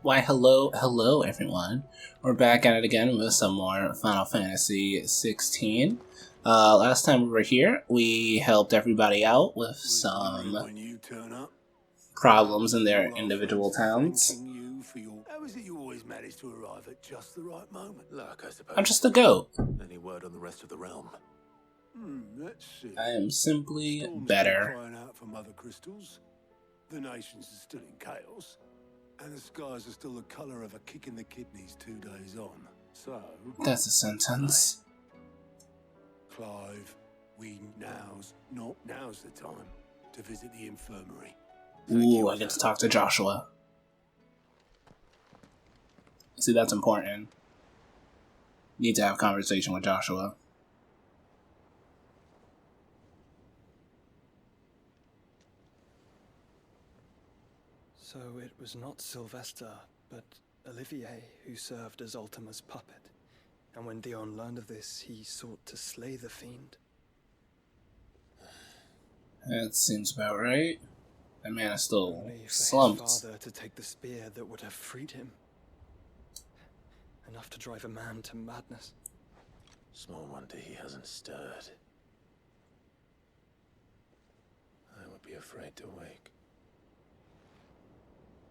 Why, hello everyone. We're back at it again with some more Final Fantasy 16. Last time we were here, we helped everybody out with some problems in their individual towns. How is it you always manage to arrive at just the right moment? Luck, I suppose. I'm just a goat. Any word on the rest of the realm? Let's see. I am simply Storm's better. still crying out for mother crystals. The nations are still in chaos. And the skies are still the colour of a kick in the kidneys 2 days on. So... That's a sentence. Clive, now's the time to visit the infirmary. Ooh, I get to talk to Joshua. See, that's important. Need to have a conversation with Joshua. So it was not Sylvester, but Olivier who served as Ultima's puppet. And when Dion learned of this, he sought to slay the fiend. That seems about right. That man is still Only for slumped. his father to take the spear that would have freed him. Enough to drive a man to madness. Small wonder he hasn't stirred. I would be afraid to wake.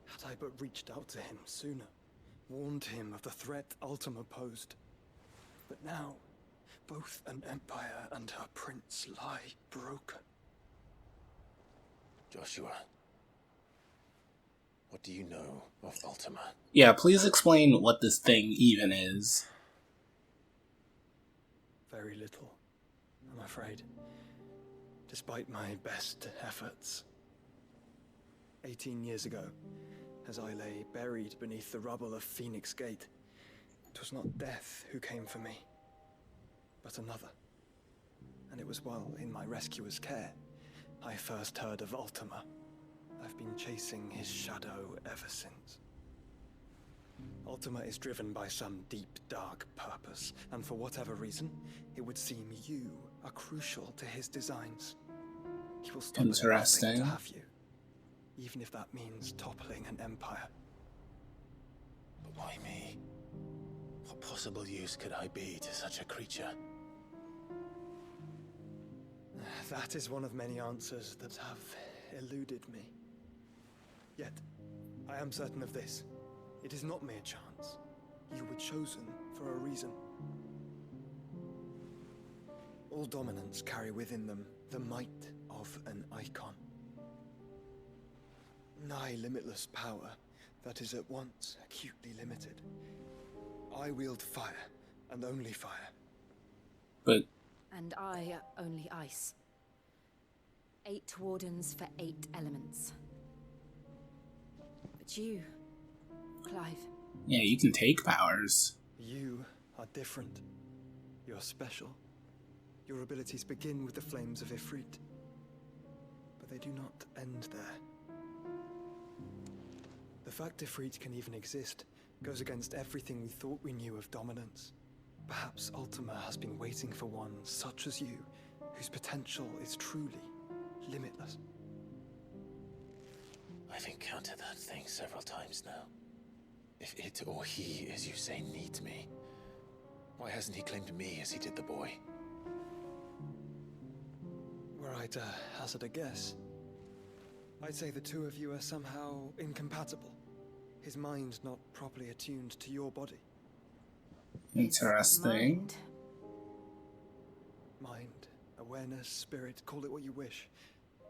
Had I but reached out to him sooner, warned him of the threat Ultima posed. But now, both an empire and her prince lie broken. Joshua, what do you know of Ultima? Yeah, please explain what this thing even is. Very little, I'm afraid. Despite my best efforts. 18 years ago, as I lay buried beneath the rubble of Phoenix Gate, it was not death who came for me, but another. And it was while in my rescuer's care, I first heard of Ultima. I've been chasing his shadow ever since. Ultima is driven by some deep, dark purpose, and for whatever reason, it would seem you are crucial to his designs. He will stop at nothing Interesting. to have you, even if that means toppling an empire. But why me? What possible use could I be to such a creature? That is one of many answers that have eluded me. Yet, I am certain of this. It is not mere chance. You were chosen for a reason. All dominants carry within them the might of an icon. Nigh limitless power that is at once acutely limited. I wield fire, and only fire. But And I only ice. 8 wardens for 8 elements. But you, Clive. yeah, you can take powers. You are different. You're special. Your abilities begin with the flames of Ifrit. But they do not end there. The fact Ifrit can even exist goes against everything we thought we knew of dominance. Perhaps Ultima has been waiting for one such as you, whose potential is truly limitless. I've encountered that thing several times now. If it or he, as you say, needs me, why hasn't he claimed me as he did the boy? Were I to hazard a guess, I'd say the two of you are somehow incompatible. His mind not properly attuned to your body. Interesting. Mind, awareness, spirit, call it what you wish.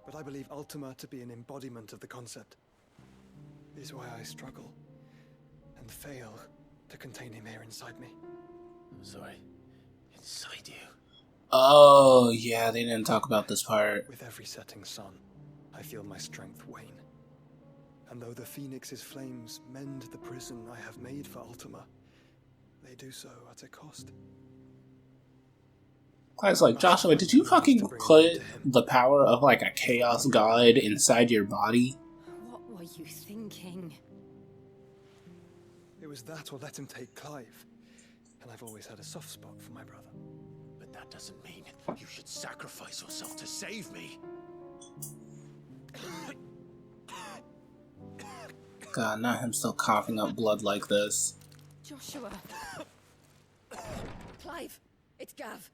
But I believe Ultima to be an embodiment of the concept. It is why I struggle and fail to contain him here inside me. I'm sorry. Inside you? Oh, yeah, they didn't talk about this part. With every setting sun, I feel my strength wane. And though the Phoenix's flames mend the prison I have made for Ultima, they do so at a cost. Clive's like, Joshua, did you fucking put the power of like a chaos god inside your body? What were you thinking? It was that or let him take Clive. And I've always had a soft spot for my brother. But that doesn't mean you should sacrifice yourself to save me. God, not him still coughing up blood like this. Joshua. Clive, it's Gav.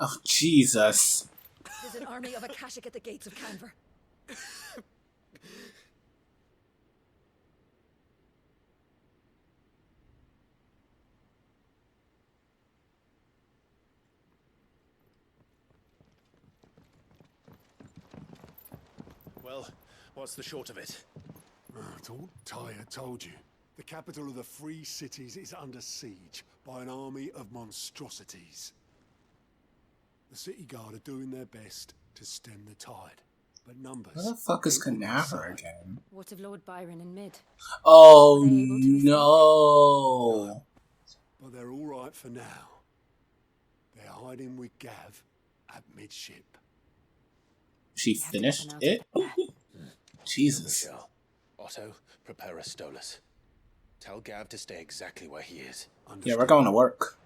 Oh, Jesus. There's an army of Akashic at the gates of Canver. Well, what's the short of it? I thought Ty had told you. The capital of the Free Cities is under siege by an army of monstrosities. The city guard are doing their best to stem the tide, but numbers... Where the fuck is ain't on our Canaver side. again? What of Lord Byron and Mid? Oh, Were they able to escape? no. But they're all right for now. They're hiding with Gav at midship. She We have to get finished them out it? of there. Jesus. Michelle, Otto, prepare a Stolas. Tell Gav to stay exactly where he is. Yeah, we're going to work.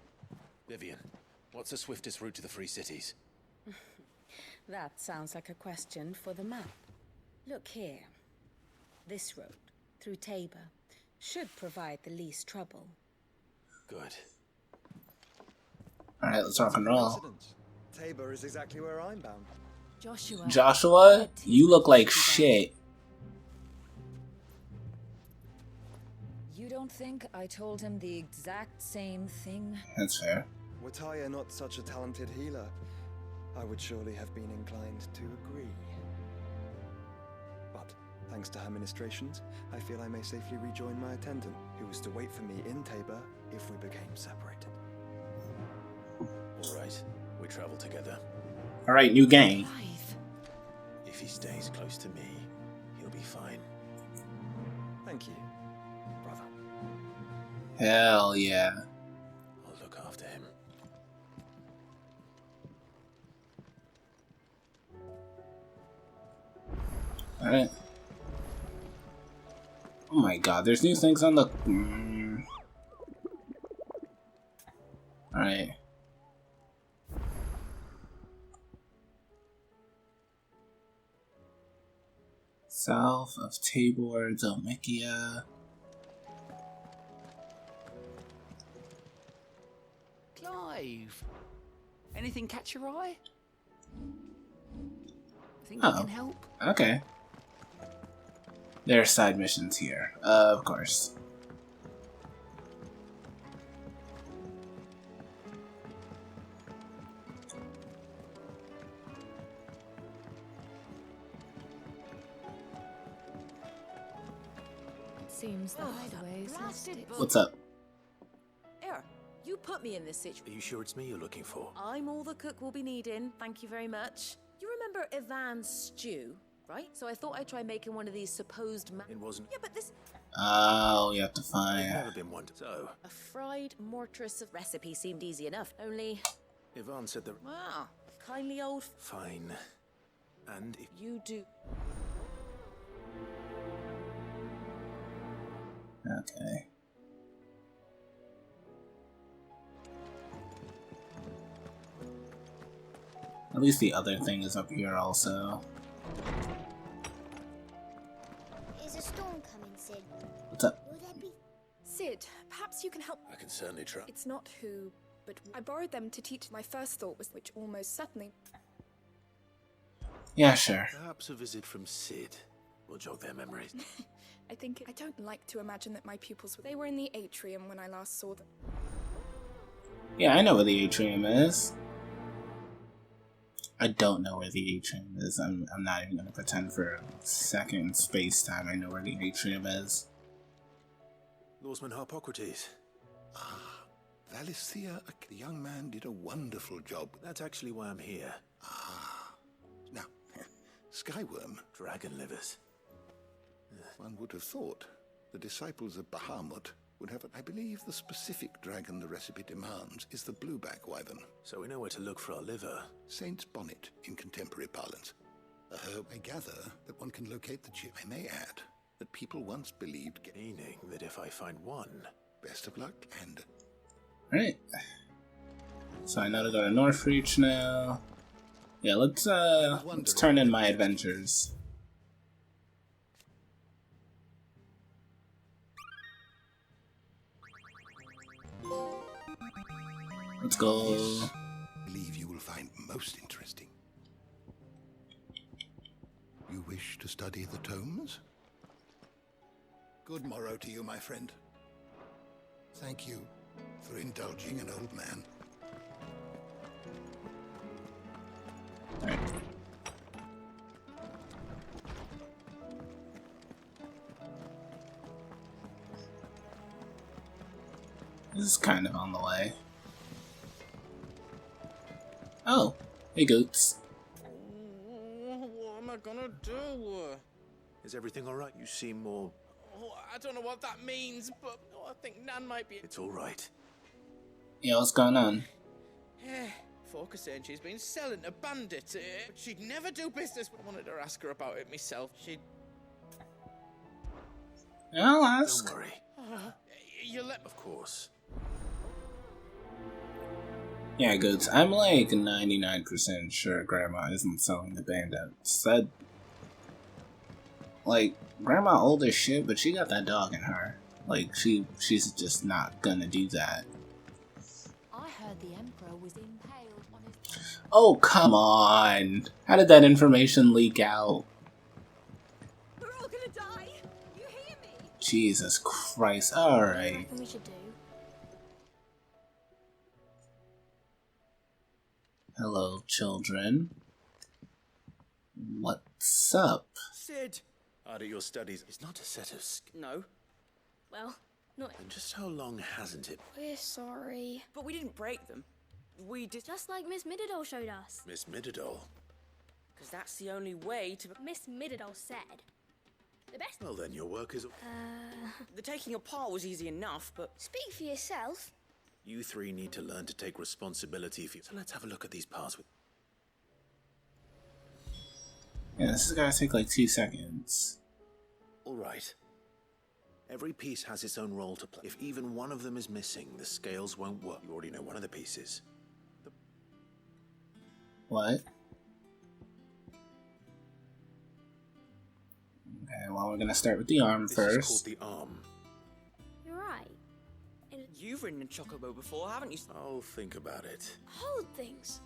Vivian, what's the swiftest route to the Free Cities? That sounds like a question for the map. Look here. This road, through Tabor, should provide the least trouble. Good. Alright, let's rock and roll. Coincidence. Tabor is exactly where I'm bound. Joshua. Joshua, you look like shit. You don't think I told him the exact same thing? That's fair. Were Tyre not such a talented healer, I would surely have been inclined to agree. But, thanks to her ministrations, I feel I may safely rejoin my attendant, who was to wait for me in Tabor if we became separated. All right, we travel together. Alright, new gang. Clive. If he stays close to me, he'll be fine. Thank you, brother. Hell yeah. I'll look after him. Alright. Oh my god, there's new things on the... Alright. South of Tabor, Dhelmikia. Clive, anything catch your eye? Think Oh. we can help? Okay. There are side missions here, of course. Seems the hideaway is blasted listed. book. What's up? Here, you put me in this situation. Are you sure it's me you're looking for? I'm all the cook will be needing. Thank you very much. You remember Ivan's stew, right? So I thought I'd try making one of these supposed It wasn't. Yeah, but this Oh, we have to I've find... never been one. So, a fried mortress recipe seemed easy enough. Only, Ivan said that. wow, kindly old Fine. And if you do. Okay. At least the other thing is up here also. Is a storm coming, Sid? What's up? Will there be? Sid, perhaps you can help. I can certainly try. It's not who, but I borrowed them to teach. My first thought was which almost certainly. Yeah, sure. Perhaps a visit from Sid will jog their memories. I think I don't like to imagine that my pupils. They were in the atrium when I last saw them. Yeah, I know where the atrium is. I don't know where the atrium is. I'm not even gonna pretend for a second in space-time I know where the atrium is. Lawsman Harpocrates. Ah, Valisthea, the young man did a wonderful job. That's actually why I'm here. Ah. Now, Skyworm, Dragon livers. one would have thought the disciples of Bahamut would have it. I believe the specific dragon the recipe demands is the blueback wyvern. So we know where to look for our liver. Saint's bonnet in contemporary parlance. A herb, I gather, that one can locate the chip. I may add that people once believed... Meaning that if I find one... Best of luck, and... Alright. So I know to go to Northreach now. Yeah, let's turn in my adventures. Let's go. This, I believe you will find most interesting. You wish to study the tomes? Good morrow to you, my friend. Thank you for indulging an old man. Alright. This is kind of on the way. Oh, hey Goats. What am I gonna do? Is everything all right? You seem more... Oh, I don't know what that means, but I think Nan might be... It's all right. Yeah, what's going on? Folk saying she's been selling to bandits, but she'd never do business. I wanted to ask her about it myself. She'd... I'll ask. Don't worry. You let... Of course. Yeah, Goats, I'm like 99% sure Grandma isn't selling the bandits. That... Like, Grandma old as shit, but she got that dog in her. Like, she's just not gonna do that. I heard the Emperor was impaled on his... Oh, come on! How did that information leak out? We're all gonna die. You hear me? Jesus Christ, alright. What do you reckon we should do? Hello, children. What's up? Sid! Art of your studies is not a set of... No. Well, not... And just how long hasn't it? We're sorry. But we didn't break them. We did... Just like Miss Middledore showed us. Miss Middledore? Because that's the only way to... Miss Middledore said... The best... Well then, your work is... The taking apart was easy enough, but... Speak for yourself. You three need to learn to take responsibility for you. So let's have a look at these parts with... Yeah, this is gonna take like 2 seconds. All right. Every piece has its own role to play. If even one of them is missing, the scales won't work. You already know one of the pieces. What? Okay, well, we're gonna start with the arm This first. is called the arm. You're right. You've ridden in Chocobo before, haven't you? I'll think about it. Hold things.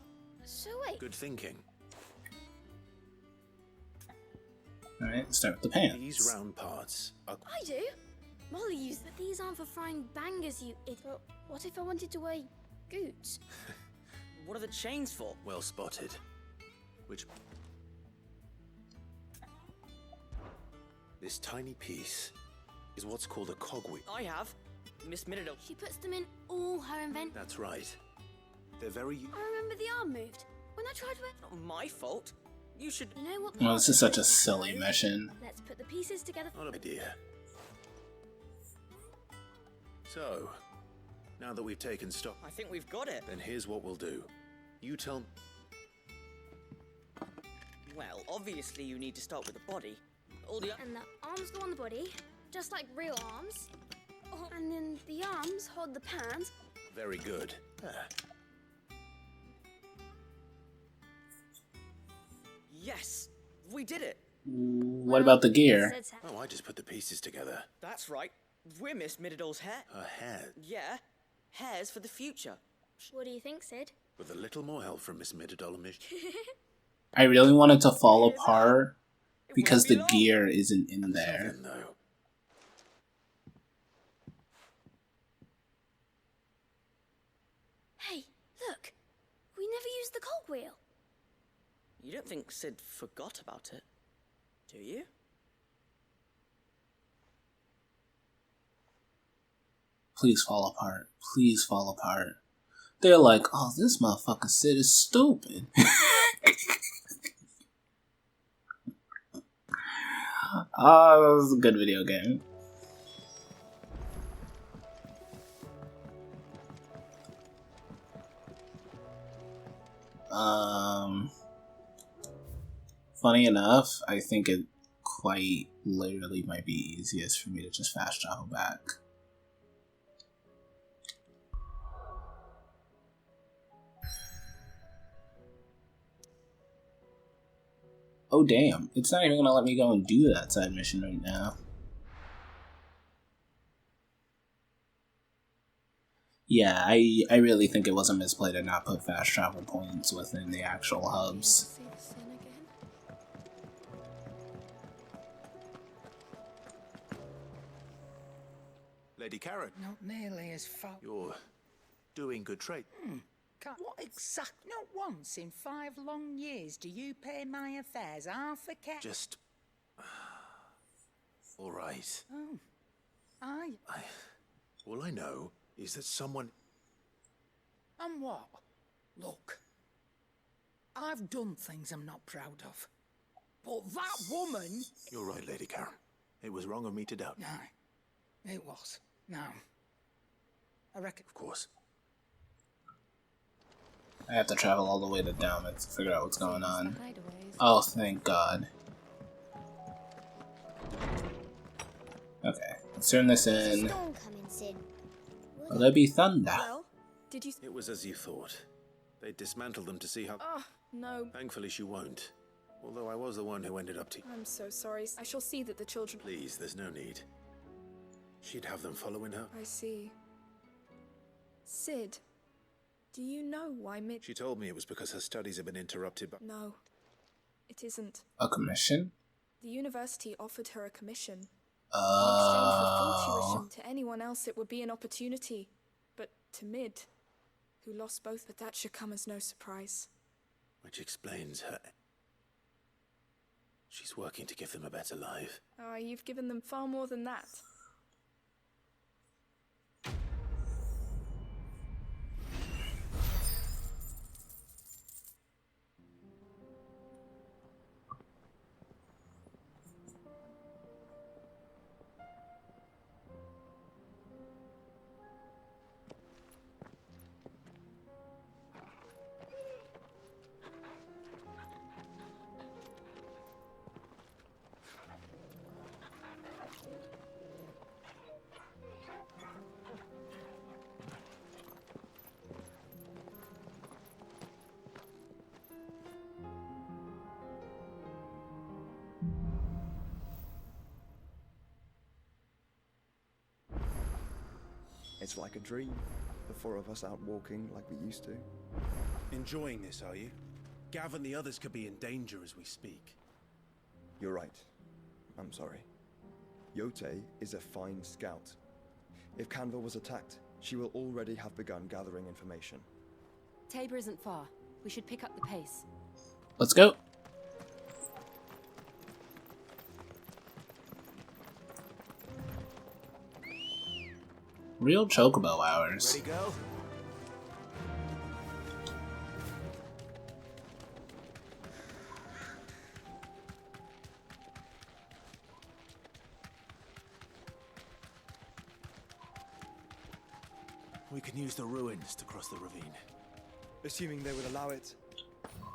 So wait. Good thinking. Alright, start with the pants. These round parts are... I do. Molly used that. These aren't for frying bangers, you idiot. But what if I wanted to wear goots? What are the chains for? Well spotted. Which... This tiny piece is what's called a cogwheel. I have. Miss Middledore. She puts them in all her inventions. That's right. They're very... I remember the arm moved. When I tried to... Not my fault. You should... You know what? Well, this is such a silly mission. Let's put the pieces together. Not an idea. So, now that we've taken stock, I think we've got it. then here's what we'll do. You tell me... Well, obviously you need to start with the body. All the... And the arms go on the body, just like real arms. And then the arms hold the pans. Very good. Yes! We did it! What about the gear? Oh, I just put the pieces together. That's right. We're Miss Middeldore's hair. Her hair. Yeah. Hairs for the future. What do you think, Sid? With a little more help from Miss Middledore. I really wanted to fall apart because the gear isn't in there. Then, though. Hey, look. We never used the cogwheel. You don't think Sid forgot about it, do you? Please fall apart. Please fall apart. They're like, oh, this motherfucker Sid is stupid. Oh, that was a good video game. Funny enough, I think it quite literally might be easiest for me to just fast travel back. Oh damn, it's not even gonna let me go and do that side mission right now. Yeah, I really think it was a misplay to not put fast travel points within the actual hubs. See the sin again? Lady Karen, Not nearly as far. you're doing good trade. What exact? Not once in 5 long years do you pay my affairs half a cat. Just... all right. Oh, All I know is that someone... And what? Look, I've done things I'm not proud of. But that woman... You're right, Lady Karen. It was wrong of me to doubt. No, it was. No. I reckon... Of course. I have to travel all the way to Dalmet to figure out what's going on. Oh, thank God. Okay, let's turn this in. Storm coming, Sid. Will there be thunder? Well, did you... It was as you thought. They dismantled them to see how... Oh, no. Thankfully she won't. Although I was the one who ended up to... I'm so sorry. I shall see that the children... Please, there's no need. She'd have them following her. I see. Sid, do you know why Mid... She told me it was because her studies had been interrupted by... No, it isn't. A commission? The university offered her a commission. In exchange for full tuition. To anyone else it would be an opportunity. But to Mid, who lost both, but that should come as no surprise. Which explains her... She's working to give them a better life. Ah, you've given them far more than that. It's like a dream. The 4 of us out walking like we used to. Enjoying this, are you? Gav and the others could be in danger as we speak. You're right. I'm sorry. Yote is a fine scout. If Canville was attacked, she will already have begun gathering information. Tabor isn't far. We should pick up the pace. Let's go. Real chocobo hours. Ready, go? We can use the ruins to cross the ravine. Assuming they would allow it,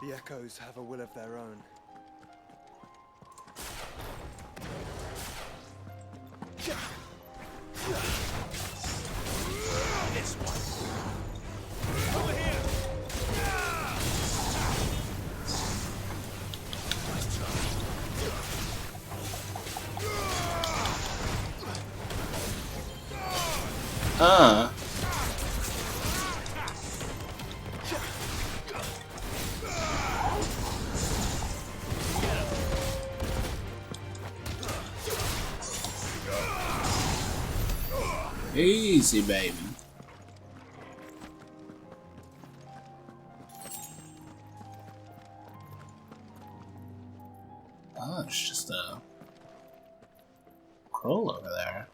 the Echoes have a will of their own. This one. Over here. Nice try. Easy, baby. Oh, it's just a Kroll over there.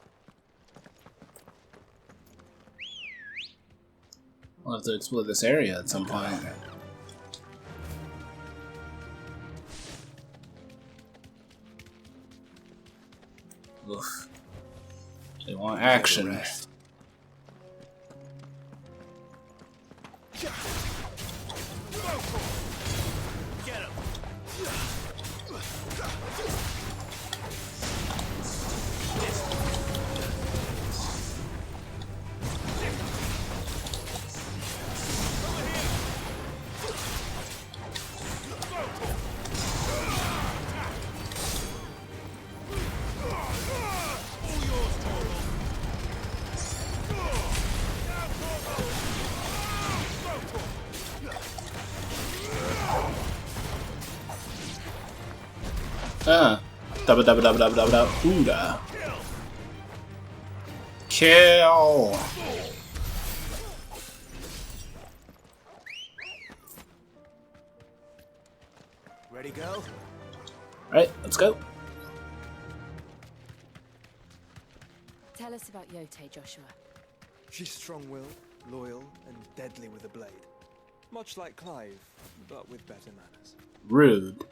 We'll have to explore this area at some point. Oof. They want action. Double, double, double, double, double, double. Hooda. Kill. Ready, go? Alright, let's go. Tell us about Yote, Joshua. She's strong-willed, loyal, and deadly with a blade. Much like Clive, but with better manners. Rude.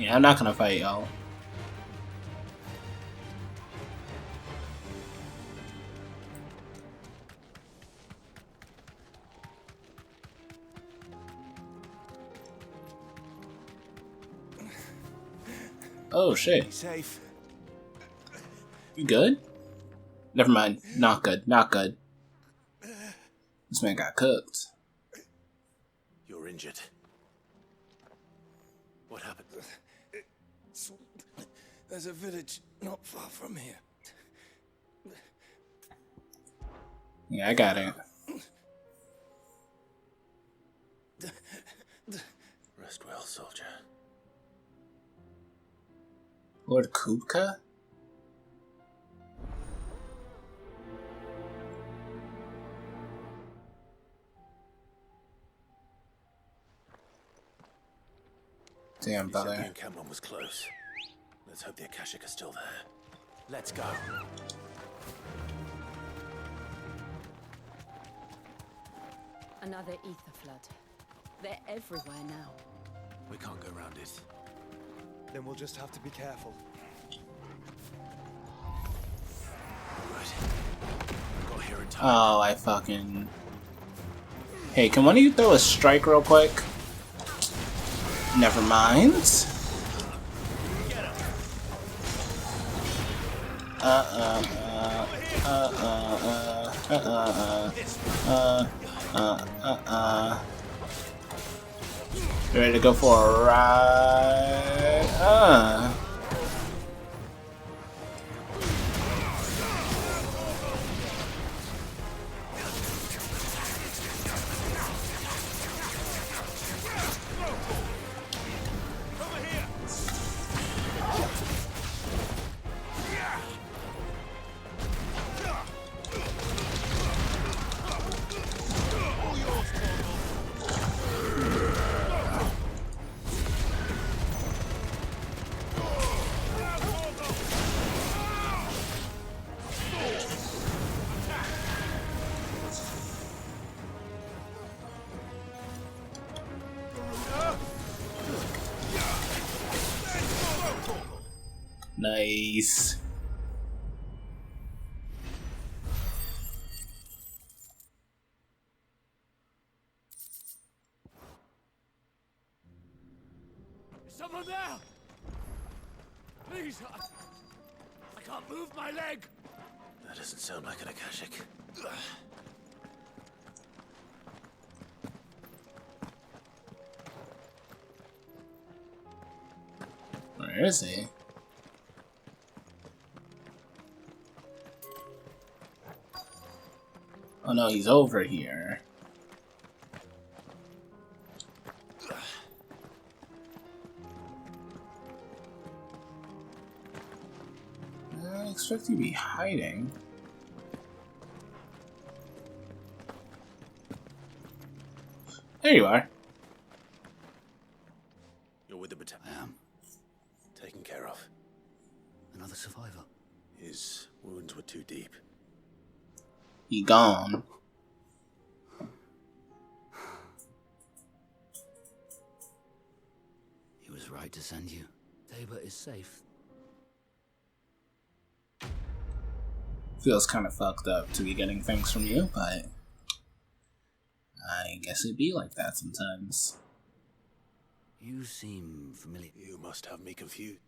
Yeah, I'm not gonna fight y'all. Oh shit. Safe. You good? Never mind. Not good. Not good. This man got cooked. You're injured. What happened? There's a village not far from here. Yeah, I got it. Rest well, soldier. Lord Kupka? Damn, You said brother. the encampment was close. Let's hope the Akashic are still there. Let's go. Another ether flood. They're everywhere now. We can't go around it. Then we'll just have to be careful. Right. Got here in time. Oh, I fucking... Hey, can one of you throw a strike real quick? Never mind. You ready to go for a ride? Nice. Is someone there? Please, I can't move my leg. That doesn't sound like an Akashic. Where is he? Oh no, he's over here. I expect you to be hiding. There you are. You're with the battalion. I am. Taken care of. Another survivor. His wounds were too deep. He gone. He was right to send you. Tabor is safe. Feels kind of fucked up to be getting things from you, but I guess it'd be like that sometimes. You seem familiar. You must have me confused.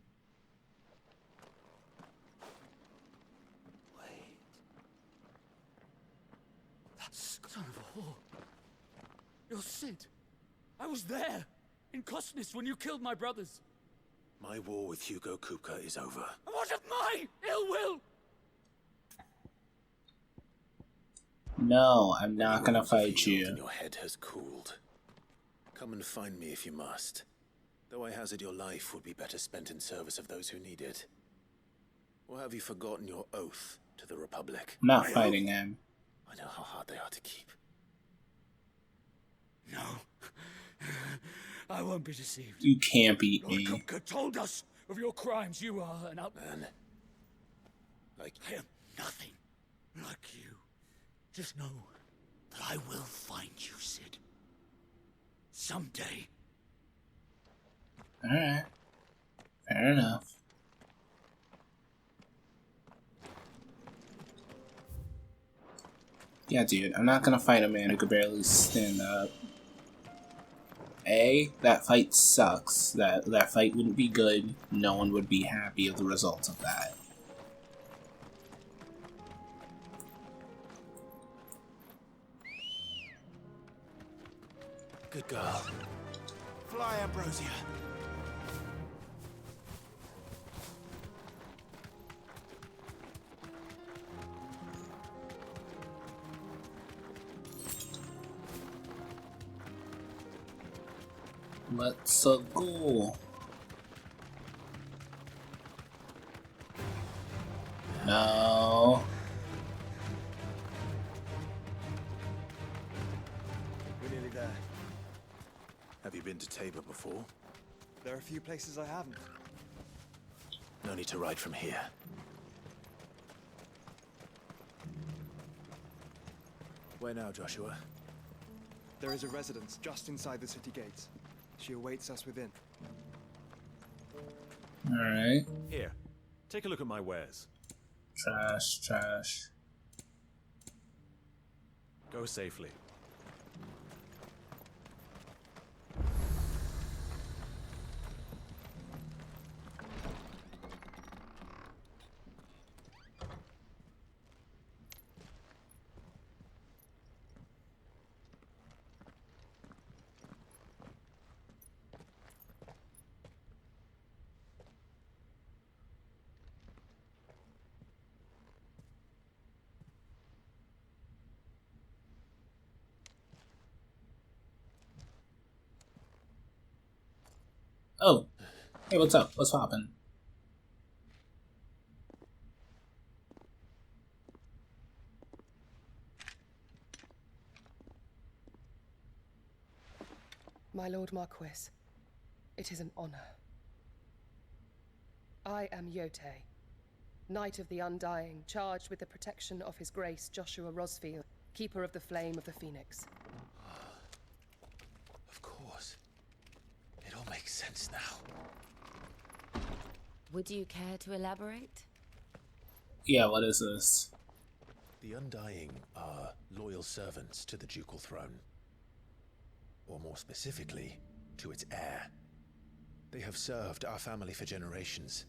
Wait. That son of a whore. You're Sid. I was there, in Cosnes, when you killed my brothers. My war with Hugo Kupka is over. And what of my ill will? No, I'm not gonna fight Healed you. and your head has cooled. Come and find me if you must. Though I hazard your life would be better spent in service of those who need it. Or have you forgotten your oath to the Republic? I'm not fighting him. I know how hard they are to keep. No. I won't be deceived. You can't beat Lord me. Kupka told us of your crimes. You are an Man. Like I am nothing like you. Just know that I will find you, Sid. Someday. Alright. Fair enough. Yeah, dude, I'm not gonna fight a man who could barely stand up. That fight sucks. That fight wouldn't be good. No one would be happy with the results of that. good girl. Fly, Ambrosia. Let's go. No. We're nearly there. Have you been to Tabor before? There are a few places I haven't. No need to ride from here. Where now, Joshua? There is a residence just inside the city gates. She awaits us within. Alright. Here, take a look at my wares. Trash, trash. Go safely. Oh. Hey, what's up? What's poppin'? My Lord Marquis, it is an honor. I am Yote, Knight of the Undying, charged with the protection of His Grace Joshua Rosfield, Keeper of the Flame of the Phoenix. Of course. It all makes sense now. Would you care to elaborate? Yeah, what is this? The Undying are loyal servants to the ducal throne. Or more specifically, to its heir. They have served our family for generations,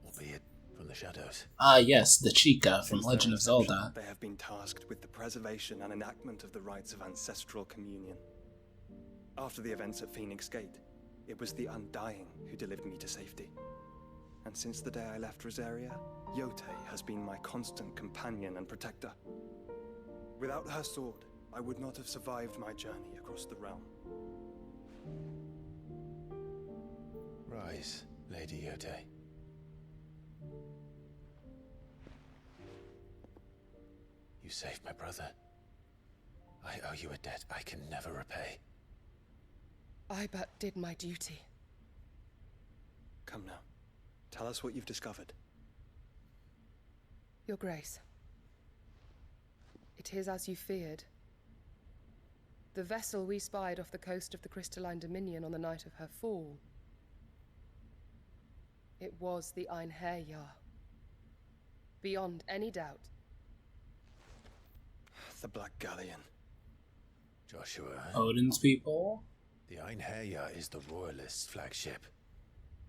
albeit from the shadows. Ah, yes, the Chica from Since Legend their of Zelda. They have been tasked with the preservation and enactment of the rites of ancestral communion. After the events at Phoenix Gate, it was the Undying who delivered me to safety. And since the day I left Rosaria, Yote has been my constant companion and protector. Without her sword, I would not have survived my journey across the realm. Rise, Lady Yote. You saved my brother. I owe you a debt I can never repay. I but did my duty. Come now. Tell us what you've discovered. Your Grace. It is as you feared. The vessel we spied off the coast of the Crystalline Dominion on the night of her fall. It was the Einherjar. Beyond any doubt. The Black Galleon. Joshua. Odin's people? The Einherjar is the Royalists' flagship.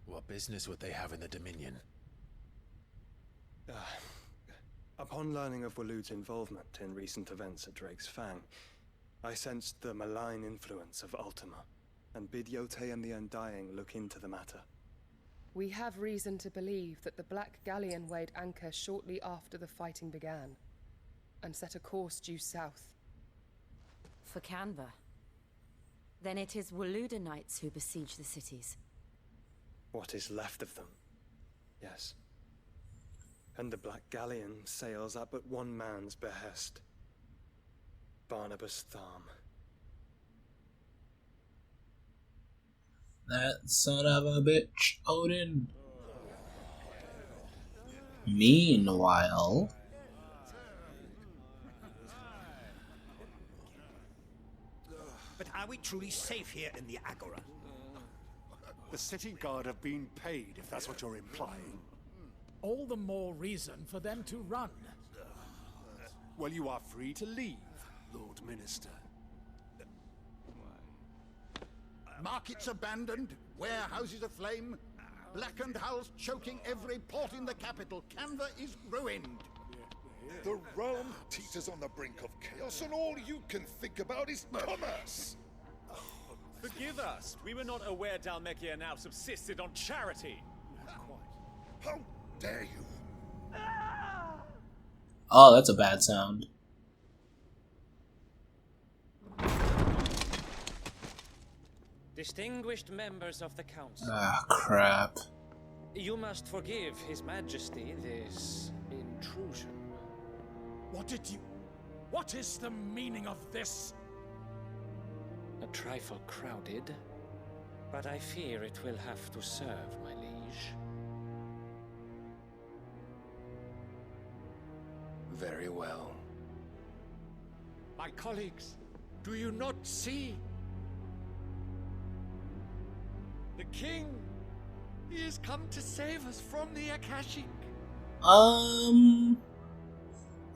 What business would they have in the Dominion? Upon learning of Walod's involvement in recent events at Drake's Fang, I sensed the malign influence of Ultima, and bid Yote and the Undying look into the matter. We have reason to believe that the Black Galleon weighed anchor shortly after the fighting began, and set a course due south. For Canva? Then it is Walod knights who besiege the cities. What is left of them? Yes. And the Black Galleon sails at but one man's behest. Barnabas Tharm. That son of a bitch, Odin. Meanwhile... But are we truly safe here in the Agora? The city guard have been paid, if that's what you're implying. All the more reason for them to run. Well, you are free to leave, Lord Minister. Markets abandoned, warehouses aflame, blackened hulls choking every port in the capital. Canva is ruined. The realm teeters on the brink of chaos, and all you can think about is commerce. Forgive us. We were not aware Dhalmekia now subsisted on charity. How dare you? Oh, that's a bad sound. Distinguished members of the council. Ah, crap. You must forgive His Majesty this intrusion. What is the meaning of this? A trifle crowded, but I fear it will have to serve, my liege. Very well. My colleagues, do you not see? The king! He has come to save us from the Akashic.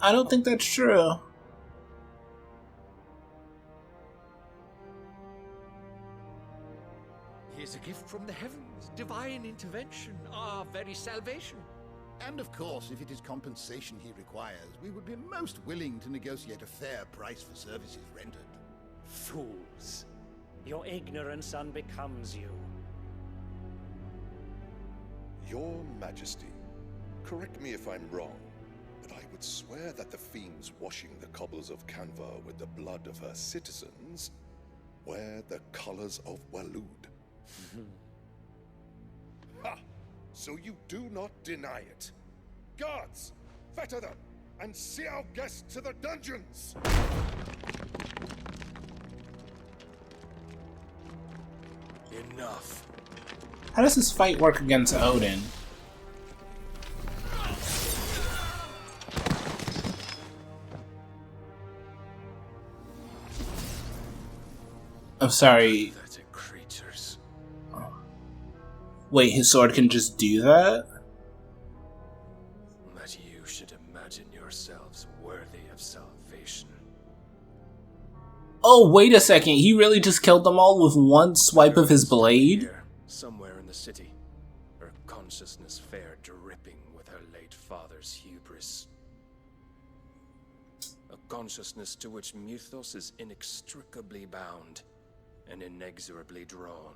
I don't think that's true. He is a gift from the heavens, divine intervention, our very salvation. And of course, if it is compensation he requires, we would be most willing to negotiate a fair price for services rendered. Fools. Your ignorance unbecomes you. Your Majesty, correct me if I'm wrong, but I would swear that the fiends washing the cobbles of Canva with the blood of her citizens wear the colors of Walod. Ha! So you do not deny it. Guards, fetter them, and see our guests to the dungeons! Enough. How does this fight work against Odin? I'm sorry. Pathetic creatures. Wait, his sword can just do that? That you should imagine yourselves worthy of salvation. Oh, wait a second. He really just killed them all with one swipe of his blade? Here, somewhere in the city, her consciousness fair dripping with her late father's hubris. A consciousness to which Mythos is inextricably bound and inexorably drawn.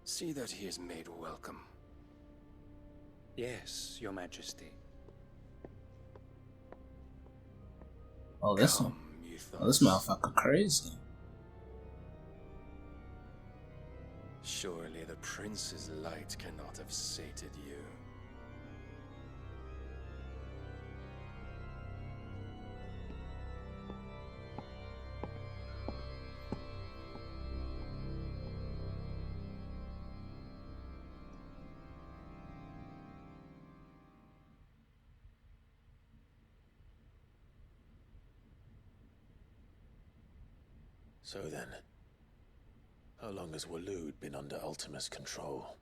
See that he is made welcome. Yes, Your Majesty. Oh, this one. Oh, this motherfucker crazy. Surely the prince's light cannot have sated you. So then, how long has Walod been under Ultima's control?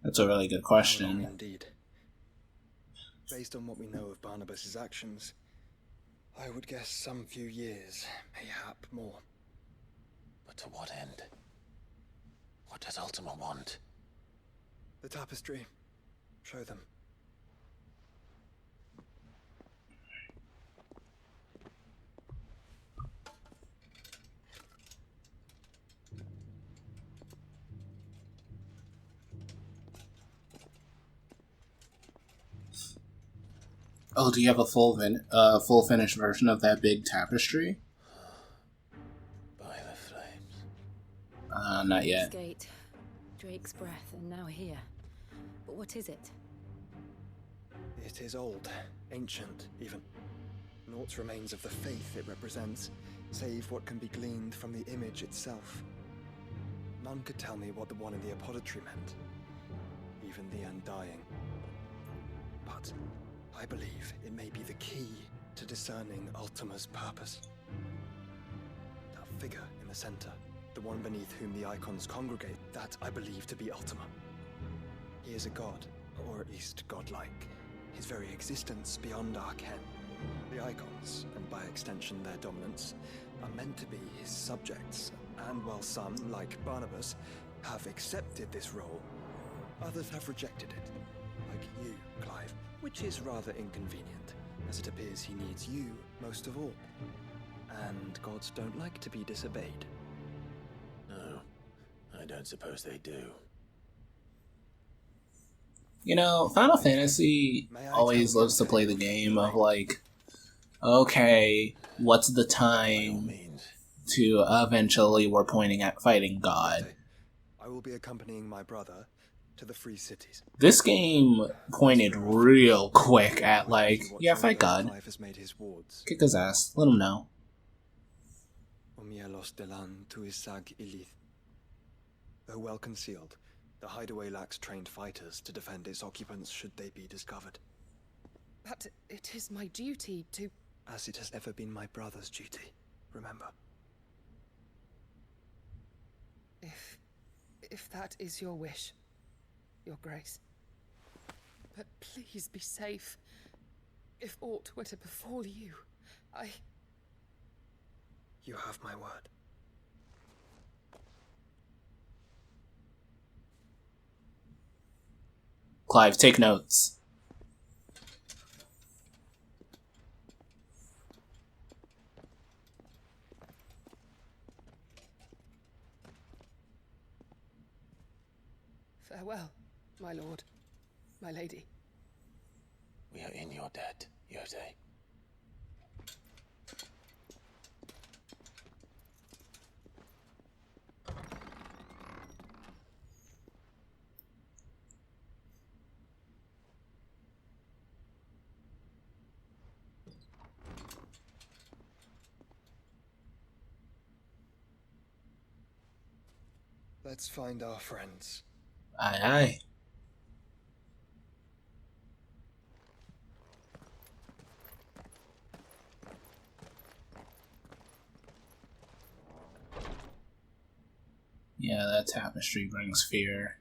That's a really good question. How long indeed. Based on what we know of Barnabas's actions, I would guess some few years, mayhap more. But to what end? What does Ultima want? The tapestry. Show them. Oh, do you have a full finished version of that big tapestry? By the flame. not yet. This gate, Drake's breath, and now here. But what is it? It is old, ancient, even. Naught remains of the faith it represents, save what can be gleaned from the image itself. None could tell me what the one in the apothecary meant, even the Undying. But I believe it may be the key to discerning Ultima's purpose. That figure in the center, the one beneath whom the icons congregate, that I believe to be Ultima. He is a god, or at least godlike, his very existence beyond our ken. The icons, and by extension their dominants, are meant to be his subjects, and while some, like Barnabas, have accepted this role, others have rejected it, like you, Clive, which is rather inconvenient, as it appears he needs you most of all. And gods don't like to be disobeyed. No, I don't suppose they do. You know, Final Fantasy always loves to play the game of like, okay, what's the time to eventually we're pointing at fighting God? I will be accompanying my brother to the Free Cities. This game pointed real quick at like, yeah, fight God. Has made his wards. Kick his ass. Let him know. Though well concealed, the hideaway lacks trained fighters to defend its occupants should they be discovered. But it is my duty to... As it has ever been my brother's duty, remember. If that is your wish, Your Grace. But please be safe. If aught were to befall you, You have my word. Clive, take notes. Farewell, my lord, my lady. We are in your debt, Yose. Let's find our friends. Aye, aye. Yeah, that tapestry brings fear.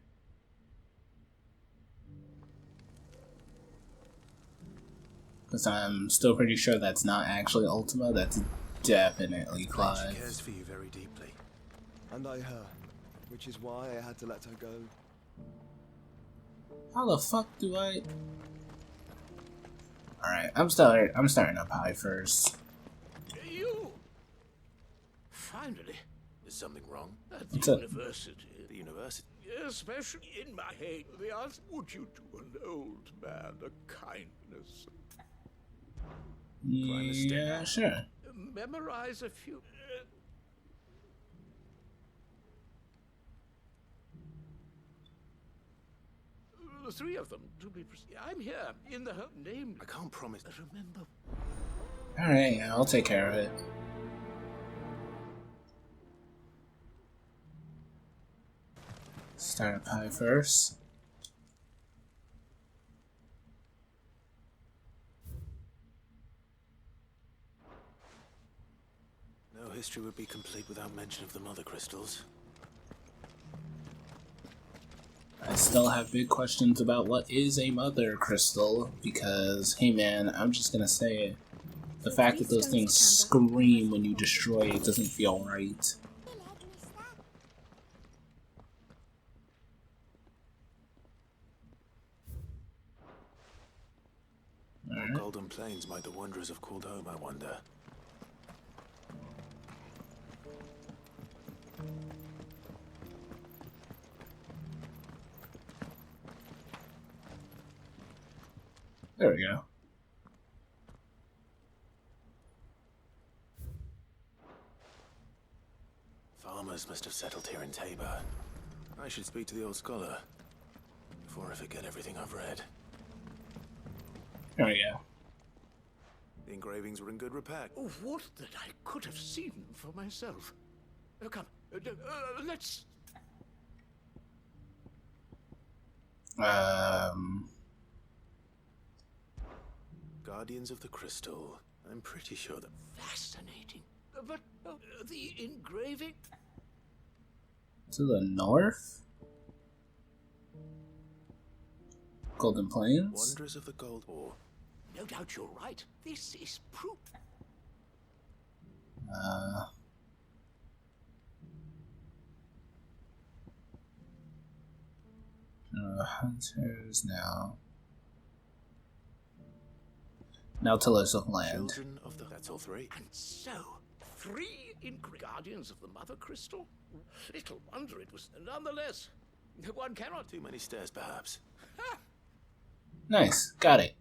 Because I'm still pretty sure that's not actually Ultima, that's definitely Clive. She cares for you very deeply. And I her, which is why I had to let her go. How the fuck do I... Alright, I'm starting up high first. You! Finally. Is something wrong? At the university. The university? Especially in my head. They asked, would you do an old man a kindness? Yeah, sure. Memorize a few... the three of them, to be precise. I'm here, in the name. I can't promise. Remember. Alright, yeah, I'll take care of it. Start up high first. No history would be complete without mention of the mother crystals. I still have big questions about what is a mother crystal, because, hey man, I'm just gonna say it. The fact that those things scream when you destroy it doesn't feel right. What golden plains might the wanderers have called home, I wonder? There we go. Farmers Others must have settled here in Tabor. I should speak to the old scholar before I forget everything I've read. There we go. The engravings were in good repair. Oh, what that I could have seen for myself. Come, let's... Guardians of the Crystal. I'm pretty sure that... Fascinating. But the engraving... To the north? Golden Plains? Wonders of the Gold War. No doubt you're right. This is proof. Hunters now. Now tillers of land. Children of the... That's all three. And so, 3 Guardians of the Mother Crystal? Little wonder it was... Nonetheless, one cannot... Too many stairs, perhaps. Nice. Got it.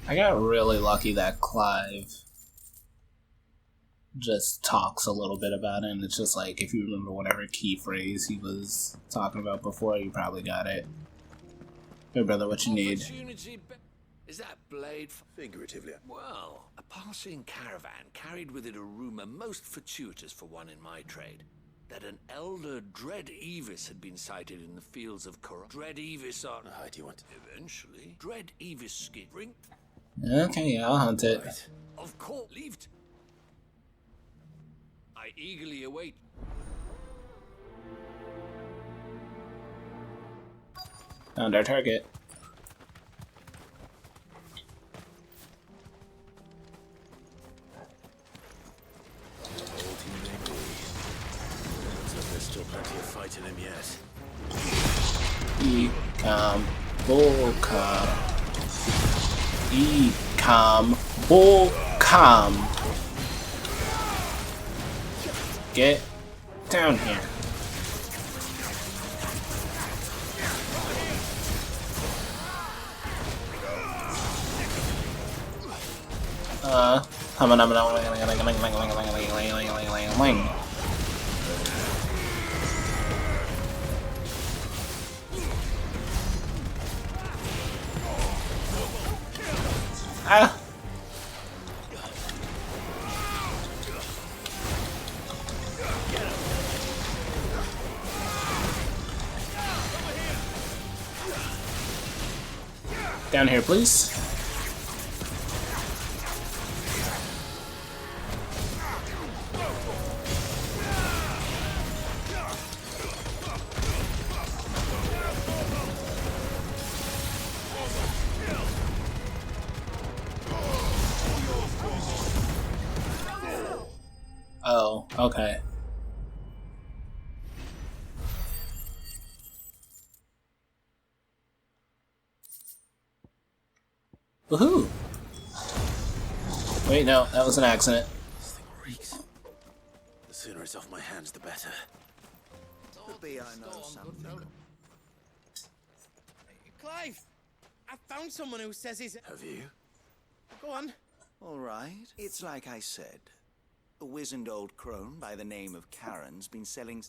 I got really lucky that Clive just talks a little bit about it, and it's just like, if you remember whatever key phrase he was talking about before, you probably got it. Hey brother, what you need? Is that blade... Figuratively. Well, a passing caravan carried with it a rumor most fortuitous for one in my trade. That an elder Dread Evis had been sighted in the fields of Korra. Dread Evis on... do you want... Eventually. Dread Evis skin. Ring... Okay, yeah, I'll hunt it. Right. Of course, leaved. I eagerly await. Found our target. There's still plenty of fight in him yet. Bullcom. Get down here. Ah. Down here, please. Oh, okay. Woohoo! Wait, no, that was an accident. This thing reeks. The sooner it's off my hands, the better. Could be I know something. Clive! I found someone who says he's... Have you? Go on. All right. It's like I said. A wizened old crone by the name of Karen's been selling...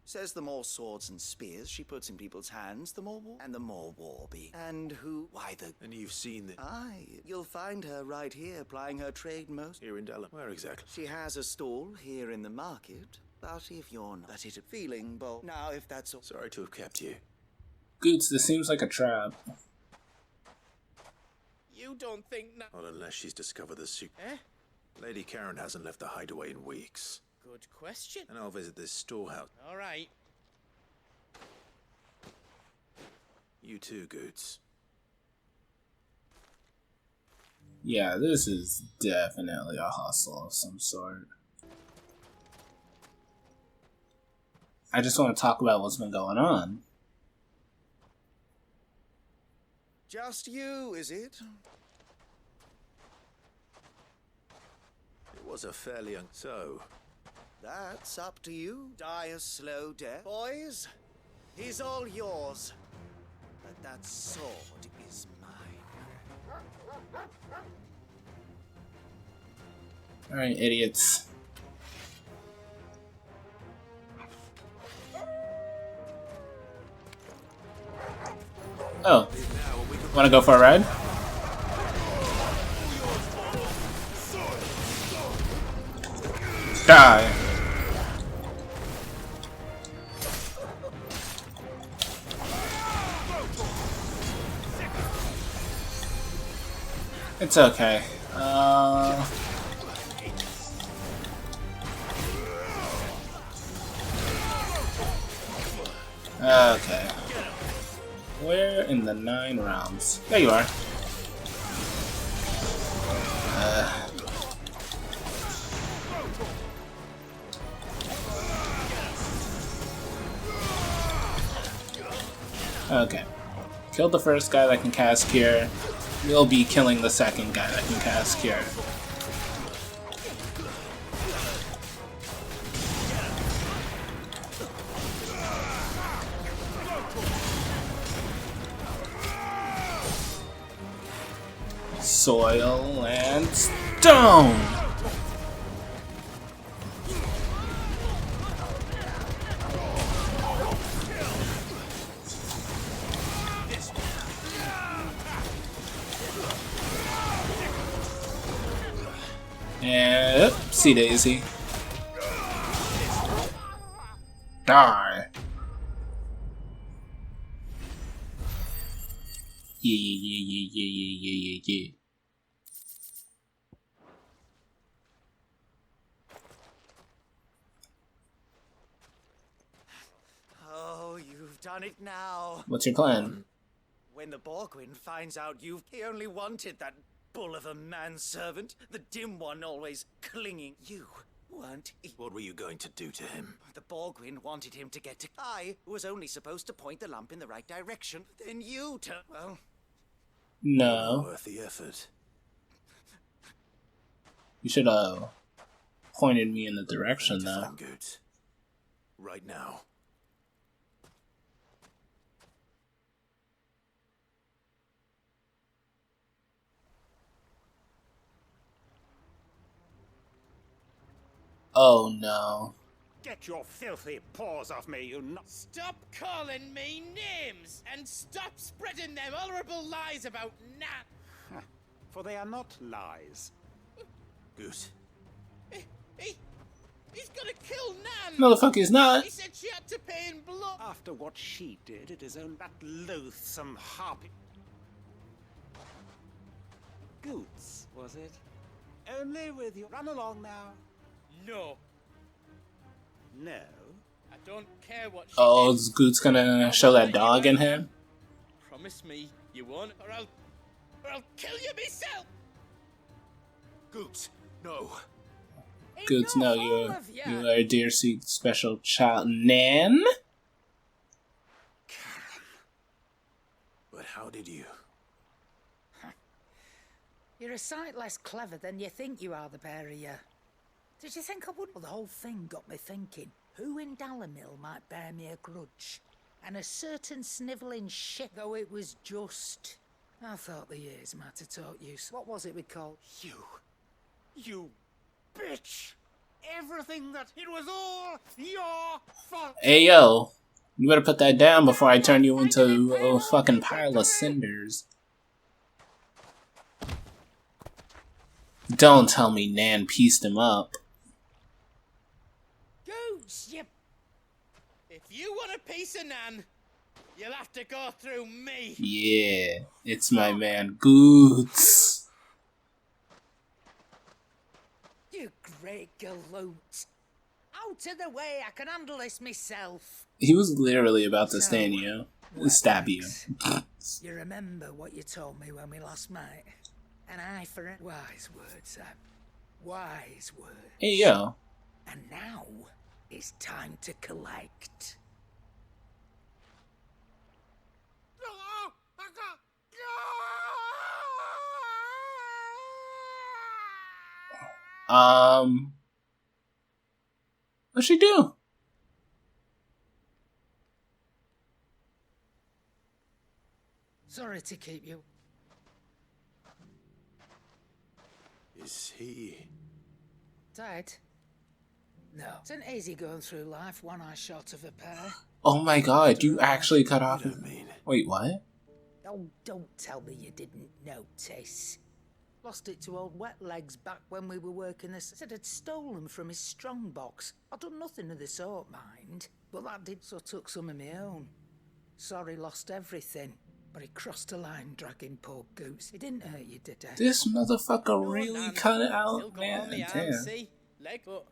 Says the more swords and spears she puts in people's hands, the more war... And the more war be. And who... Why, the... And you've seen the... Aye. You'll find her right here, plying her trade most... Here in Dallin. Where exactly? She has a stall here in the market. But if you're not at it feeling bold... Now, if that's all... Sorry to have kept you. Goots, this seems like a trap. You don't think... Not unless she's discovered the soup. Eh? Lady Karen hasn't left the hideaway in weeks. Good question. And I'll visit this storehouse. All right. You too, Goots. Yeah, this is definitely a hustle of some sort. I just want to talk about what's been going on. Just you, is it? It was a fairly young... So... That's up to you. Die a slow death. Boys, he's all yours. But that sword is mine. Alright, idiots. Oh. Wanna go for a ride? Die. It's okay. Okay. Where in the 9 rounds? There you are. Okay. Killed the first guy that can cast Cure. We'll be killing the second guy that can cast Cure. Soil and stone! And oopsie daisy. Die. Yeah. Oh, you've done it now. What's your plan? When the Borgwyn finds out he only wanted that bull of a manservant, the dim one always clinging. You weren't. What were you going to do to him? The Borgwyn wanted him to get to. I was only supposed to point the lamp in the right direction. Then you well. No. Worth the effort. You should have pointed me in the direction, though. Goods. Right now. Oh no. Get your filthy paws off me, you nut. Stop calling me names and stop spreading them horrible lies about Nan. For they are not lies. Goose. He's gonna kill Nan. No, the fuck he's not. He said she had to pay in blood. After what she did, it is only that loathsome harpy. Goots, was it? Only with you. Run along now. No. No. I don't care what she Oh, did. is Goot's gonna show that dog in him? Promise me you won't, or I'll kill you myself. Goots, no. Goots, no, you are a dear sweet special child. Nan? But how did you? You're a sight less clever than you think you are, the pair of you. Did you think I wouldn't? Well, the whole thing got me thinking. Who in Dalamil might bear me a grudge? And a certain snivelling shit, though it was just. I thought the years might have taught you. What was it we called? You bitch! Everything that it was all your fault. Hey yo, you better put that down before I turn you into a fucking pile of cinders. Don't tell me Nan pieced him up. Goots, you. If you want a piece of Nan, you'll have to go through me. Yeah, it's my man Goots. You great galoot. Out of the way, I can handle this myself. He was literally about to stand you, stab you. You remember what you told me when we last met? An eye for it. Wise words, Sam. Wise words. Hey yo. And now it's time to collect. What'd she do? Sorry to keep you. Is he... Dead? No. It's an easy going through life, one eye shot of a pair. Oh my god, you actually cut off his... Wait, what? Oh, don't tell me you didn't notice. Lost it to old Wet Legs back when we were working this. Said I'd stolen from his strongbox. I'd done nothing of the sort, mind. But that did, so took some of my own. Sorry, lost everything. But he crossed a line dragging poor Goose. He didn't hurt you, did he? This motherfucker really cut it out, Still got man. on the arm, Damn. see? Leg, but...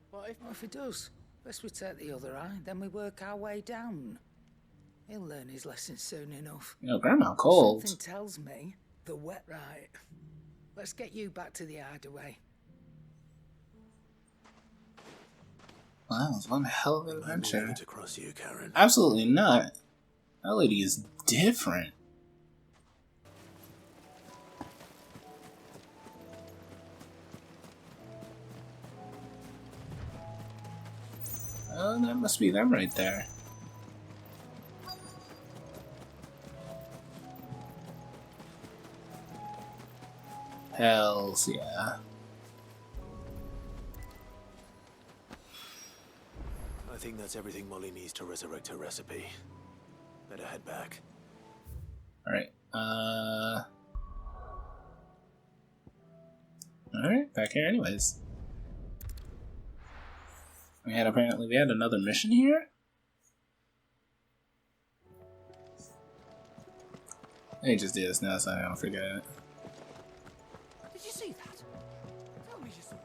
What if he does? First we take the other eye, then we work our way down. He'll learn his lesson soon enough. You know, Grandma cold. Something tells me the wet right. Let's get you back to the hideaway. Wow, it was one hell of an adventure. To cross you, Karen. Absolutely not. That lady is different. Oh, that must be them right there. Hells yeah. I think that's everything Molly needs to resurrect her recipe. Better head back. Alright, Alright, back here anyways. We had another mission here? Let me just do this now so I don't forget it. Did you see that? Tell me you saw that.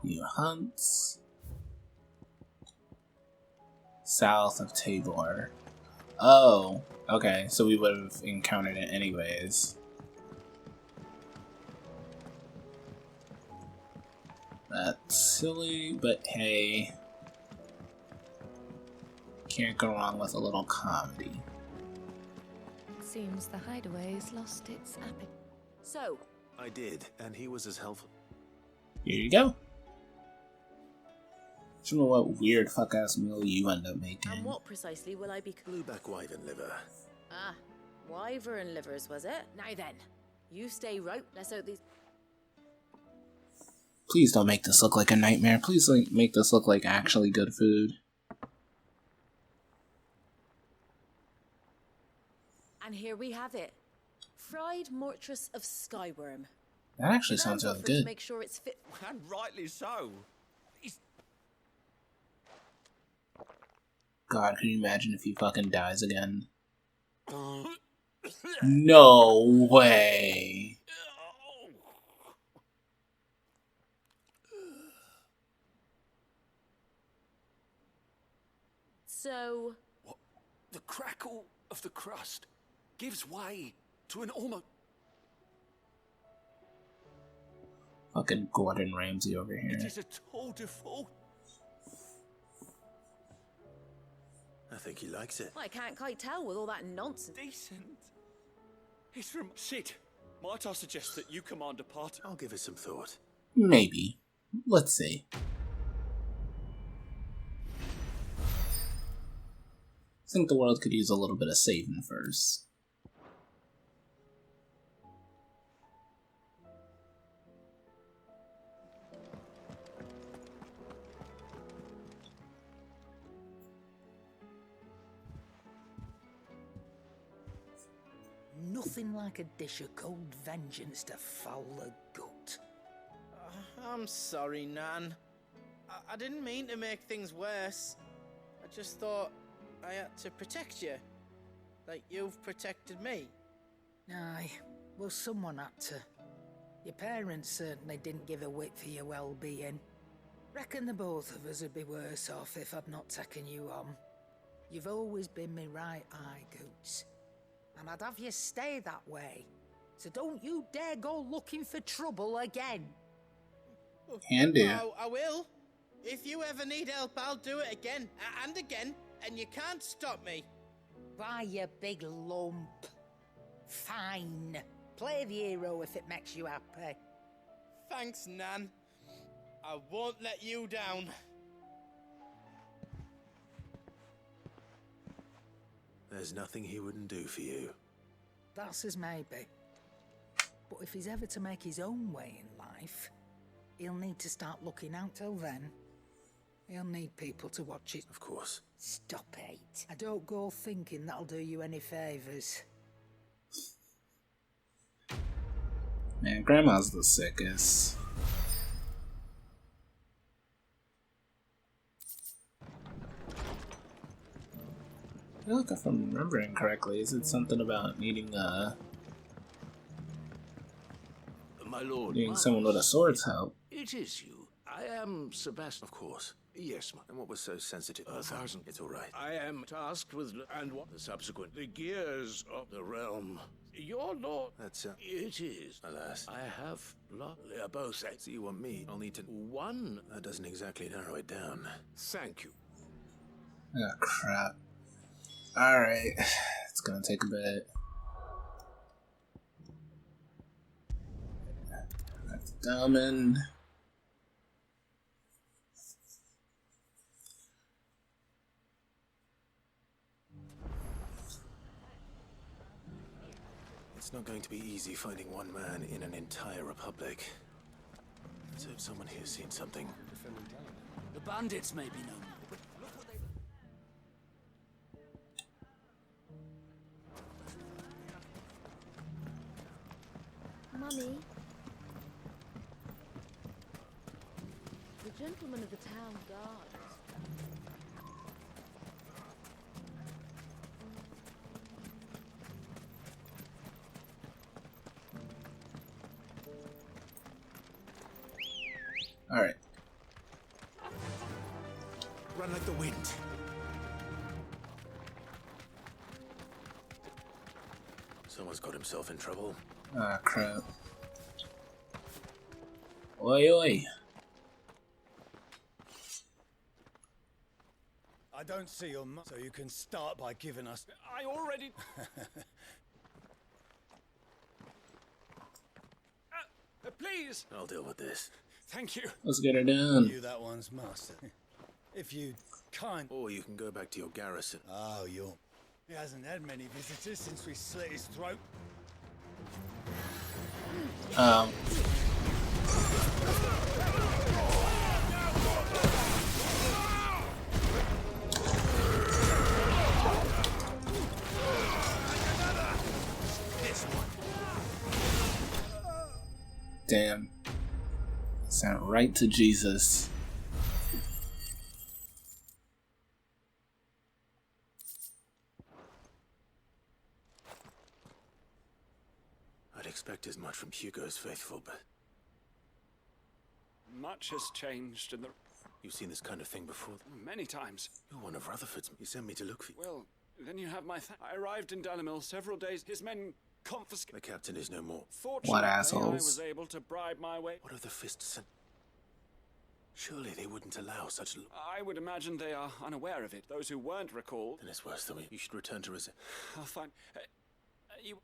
New hunts. South of Tabor. Oh, okay, so we would have encountered it anyways. That's silly, but hey. Can't go wrong with a little comedy. It seems the hideaway's lost its appetite. So? I did, and he was as helpful. Here you go. I don't know what weird fuck-ass meal you end up making. And what precisely will I be... Blueback wyvern liver. Ah, wyvern livers, was it? Now then, you stay right. Let's hope these... Please don't make this look like a nightmare. Please make this look like actually good food. And here we have it. Fried mortress of skyworm. That actually sounds really good. To make sure it's fit... And rightly so. God, can you imagine if he fucking dies again? No way. So... What? The crackle of the crust gives way to an almost... Fucking Gordon Ramsay over here. It is a tour de force. I think he likes it. I can't quite tell with all that nonsense. Decent. It's from... Sid, might I suggest that you command a party? I'll give it some thought. Maybe. Let's see. I think the world could use a little bit of saving first. Nothing like a dish of cold vengeance to foul the gut. I'm sorry, Nan. I didn't mean to make things worse. I just thought I had to protect you. Like you've protected me. Aye, well someone had to. Your parents certainly didn't give a whit for your well-being. Reckon the both of us would be worse off if I'd not taken you on. You've always been me right eye, Goots. And I'd have you stay that way. So don't you dare go looking for trouble again. Can do. I will. If you ever need help, I'll do it again and again, and you can't stop me. Why, you big lump. Fine. Play the hero if it makes you happy. Thanks, Nan. I won't let you down. There's nothing he wouldn't do for you. That's as maybe. But if he's ever to make his own way in life, he'll need to start looking out till then. He'll need people to watch it. Of course. Stop it. I don't go thinking that'll do you any favours. Man, Grandma's the sickest. I feel like if I'm remembering correctly, is it something about needing My lord, needing someone with a sword's help? It is you. I am Sebastian. Of course. Yes, my. And what was so sensitive? 1,000. It's all right. I am tasked with and what the subsequent the gears of the realm. Your lord. That's It is. Alas. I have blood. They're both. So you want me? I'll need to. One. That doesn't exactly narrow it down. Thank you. Oh crap. Alright. It's gonna take a bit. That's Diamond. It's not going to be easy finding one man in an entire republic. So if someone here's seen something. The bandits may be known, but look what they... Mummy, The gentleman of the town guard. Alright. Run like the wind. Someone's got himself in trouble. Ah, crap. Oi, oi. I don't see your so you can start by giving us... I already... Please! I'll deal with this. Thank you. Let's get her done. You that one's master. If you kind... Or you can go back to your garrison. Oh, you're... He hasn't had many visitors since we slit his throat. Damn. Sent right to Jesus. I'd expect as much from Hugo's faithful, but... Much has changed in the... You've seen this kind of thing before? Many times. You're one of Rutherford's. He sent me to look for you. Well, then you have my... I arrived in Dalimil several days. His men confiscated... The captain is no more. Fortunately, What I assholes? was able to bribe my way... What have the fists sent? Surely they wouldn't allow such... I would imagine they are unaware of it. Those who weren't recalled... Then it's worse than we... You should return to resist. I'll find... you...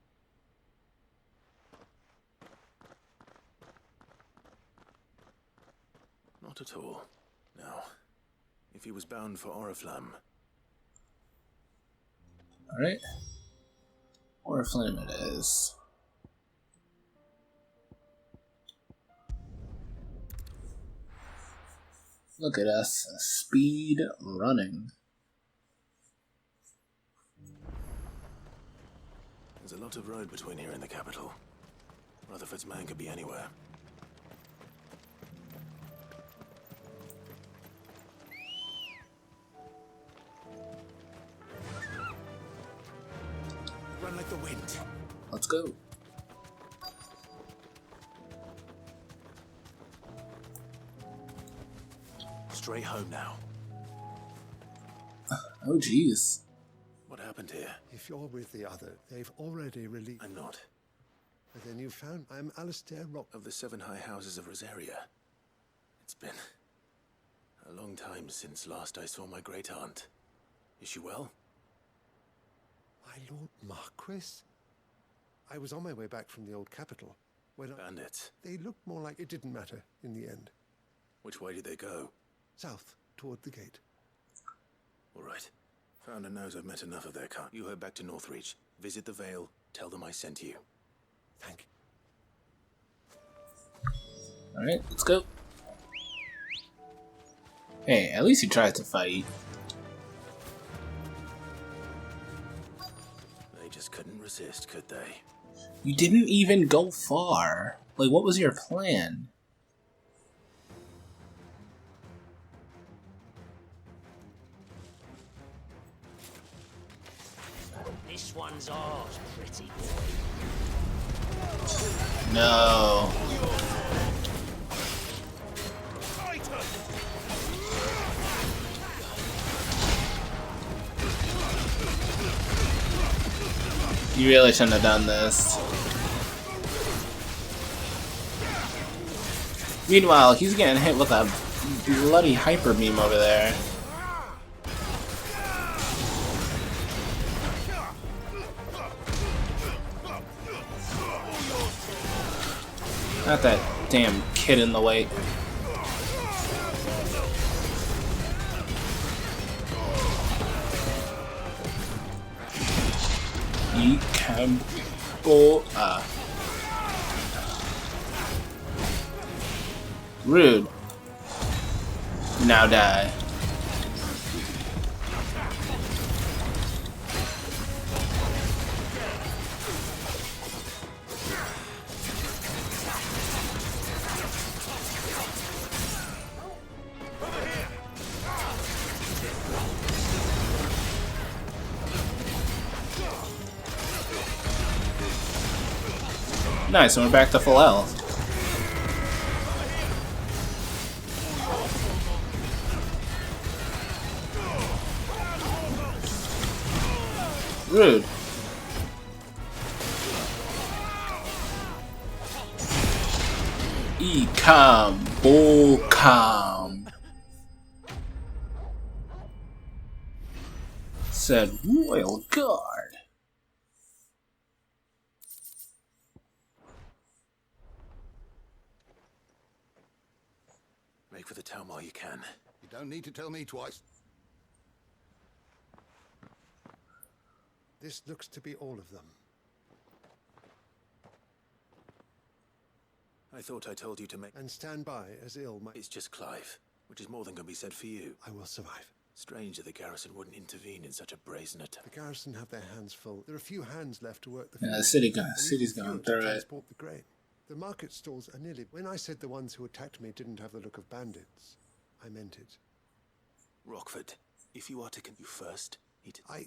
Not at all. Now, if he was bound for Oriflamme... Alright. Oriflamme it is. Look at us, speed running. There's a lot of road between here and the capital. Rutherford's man could be anywhere. Run like the wind. Let's go. Straight home now. Oh, jeez. What happened here? If you're with the other, they've already released... I'm not. But then you found... I'm Alistair Rock... Of the 7 high houses of Rosaria. It's been a long time since last I saw my great-aunt. Is she well? My Lord Marquis? I was on my way back from the old capital when Bandits. They looked more like it didn't matter in the end. Which way did they go? South, toward the gate. All right. Founder knows I've met enough of their kind. You head back to Northreach. Visit the Vale. Tell them I sent you. Thank you. Alright, let's go. Hey, at least he tried to fight. They just couldn't resist, could they? You didn't even go far. Like, what was your plan? This one's ours, pretty boy. No. You really shouldn't have done this. Meanwhile, he's getting hit with a bloody hyper beam over there. Not that damn kid in the way. You can go. Rude. Now die. Nice, and we're back to full health. Rude. Ecom, bullcom. Said Royal Guard. Make for the town while you can. You don't need to tell me twice. This looks to be all of them. I thought I told you to make... And stand by as ill might... It's just Clive, which is more than can be said for you. I will survive. Strange that the garrison wouldn't intervene in such a brazen attack. The garrison have their hands full. There are few hands left to work the field. Yeah, the city's going through it. Transport the grain. The market stalls are nearly... When I said the ones who attacked me didn't have the look of bandits, I meant it. Rockford, if you are to you first, need to... I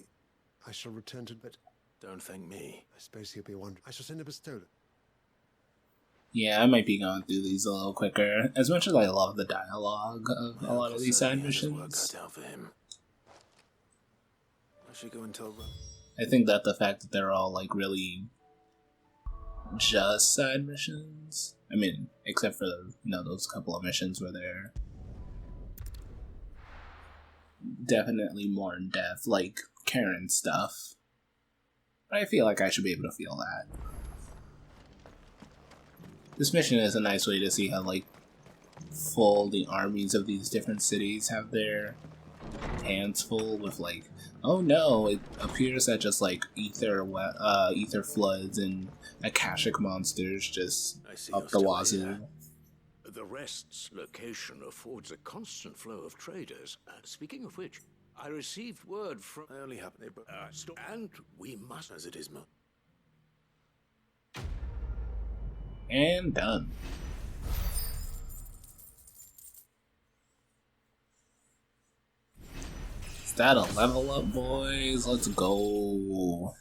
shall return to... But... Don't thank me. I suppose he'll be wondering. I shall send a pistola. Yeah, I might be going through these a little quicker. As much as I love the dialogue of a lot of these side missions, work cut out for him. I should go and tell Ron. I think that the fact that they're all like really just side missions. I mean, except for those couple of missions where they're definitely more in depth, like Karen stuff. But I feel like I should be able to feel that. This mission is a nice way to see how, like, full the armies of these different cities have their hands full with, like, oh no, it appears that just, like, ether floods and Akashic monsters just up the wazoo. The Rest's location affords a constant flow of traders. Speaking of which, I received word from... I only happen to... and we must... As it is, And done. Is that a level up, boys? Let's go.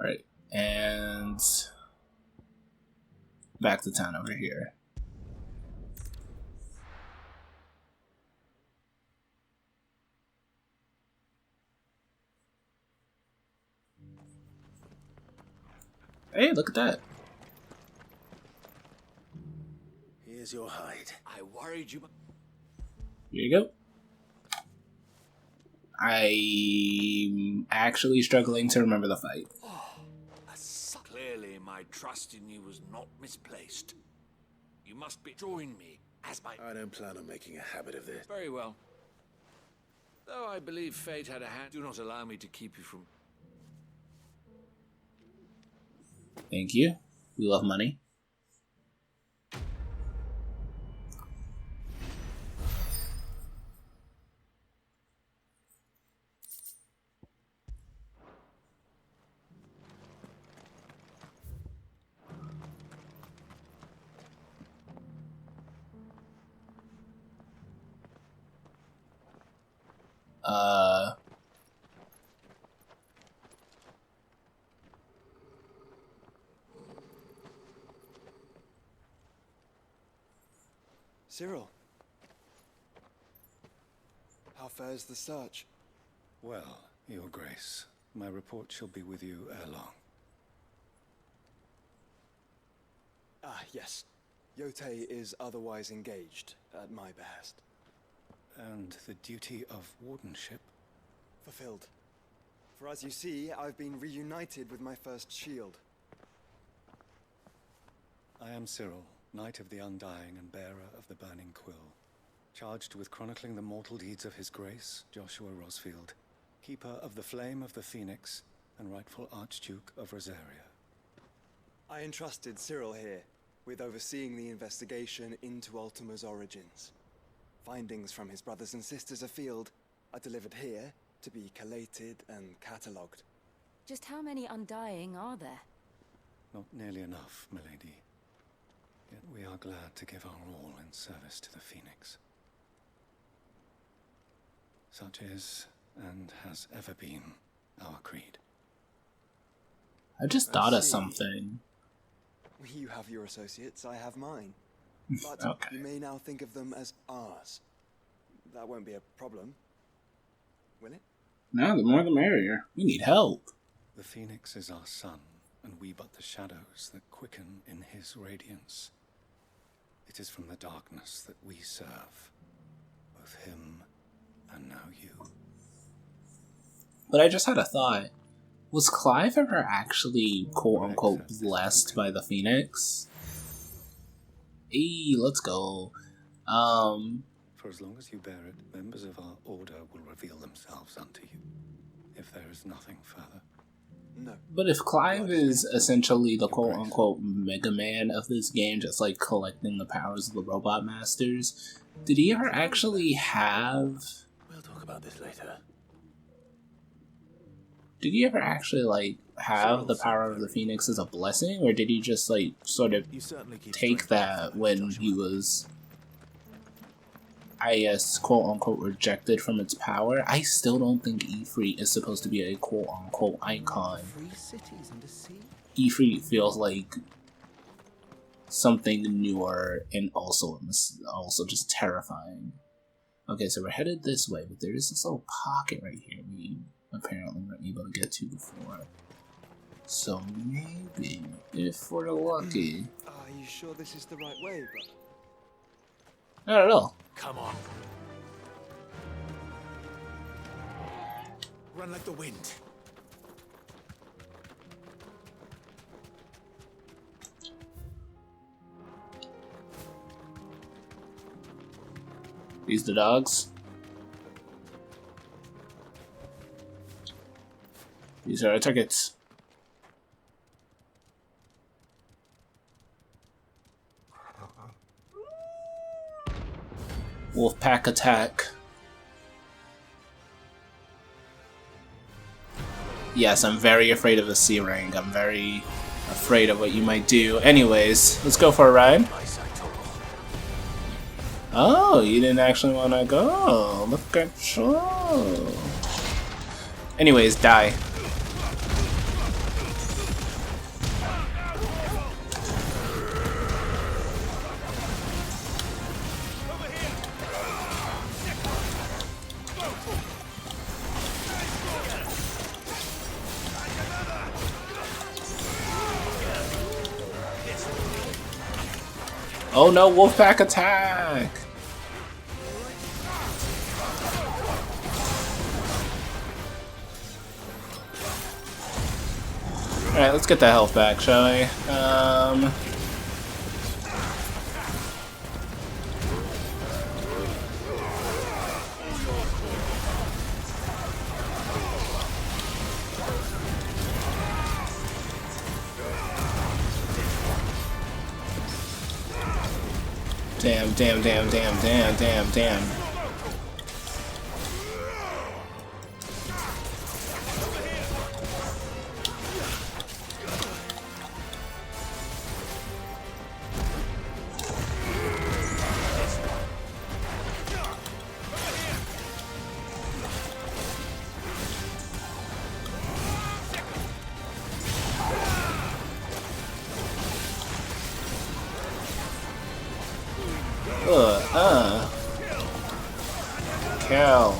Alright, and back to town over here. Hey, look at that. Here's your hide. I worried you. Here you go. I'm actually struggling to remember the fight. Oh, a my trust in you was not misplaced. You must join me as my... I don't plan on making a habit of this. Very well. Though I believe fate had a hand, do not allow me to keep you from... Thank you. We love money. Cyril. How fares the search? Well, Your Grace, my report shall be with you ere long. Ah, yes. Yotei is otherwise engaged, at my behest. And the duty of wardenship? Fulfilled. For as you see, I've been reunited with my first shield. I am Cyril, Knight of the Undying and bearer of the Burning Quill, charged with chronicling the mortal deeds of His Grace, Joshua Rosfield, Keeper of the Flame of the Phoenix and rightful Archduke of Rosaria. I entrusted Cyril here with overseeing the investigation into Ultima's origins. Findings from his brothers and sisters afield are delivered here to be collated and catalogued. Just how many Undying are there? Not nearly enough, milady. Yet we are glad to give our all in service to the Phoenix. Such is, and has ever been, our creed. I just thought of something. You have your associates, I have mine. But Okay. you may now think of them as ours. That won't be a problem, will it? No, the more the merrier. We need help. The Phoenix is our sun, and we but the shadows that quicken in his radiance. It is from the darkness that we serve, both him and now you. But I just had a thought. Was Clive ever actually, quote-unquote, blessed by the Phoenix? Hey, let's go. For as long as you bear it, members of our order will reveal themselves unto you, if there is nothing further. No. But if Clive is essentially the quote-unquote Mega Man of this game, just like collecting the powers of the Robot Masters, did he ever actually have... We'll talk about this later. Did he ever actually, like, have the power of the Phoenix as a blessing? Or did he just, like, sort of take that when he was, I guess, quote-unquote, rejected from its power? I still don't think Ifrit is supposed to be a quote-unquote icon. Ifrit feels like something newer and also just terrifying. Okay, so we're headed this way, but there is this little pocket right here we apparently weren't able to get to before. So maybe, if we're lucky... Are you sure this is the right way, but... Not at all. Come on. Run like the wind. These the dogs. These are our tickets. Wolfpack attack. Yes, I'm very afraid of the C rank. I'm very afraid of what you might do. Anyways, let's go for a ride. Oh, you didn't actually want to go. Look at you. Anyways, die. Oh no, Wolfpack attack! Alright, let's get that health back, shall we? Damn. Kill.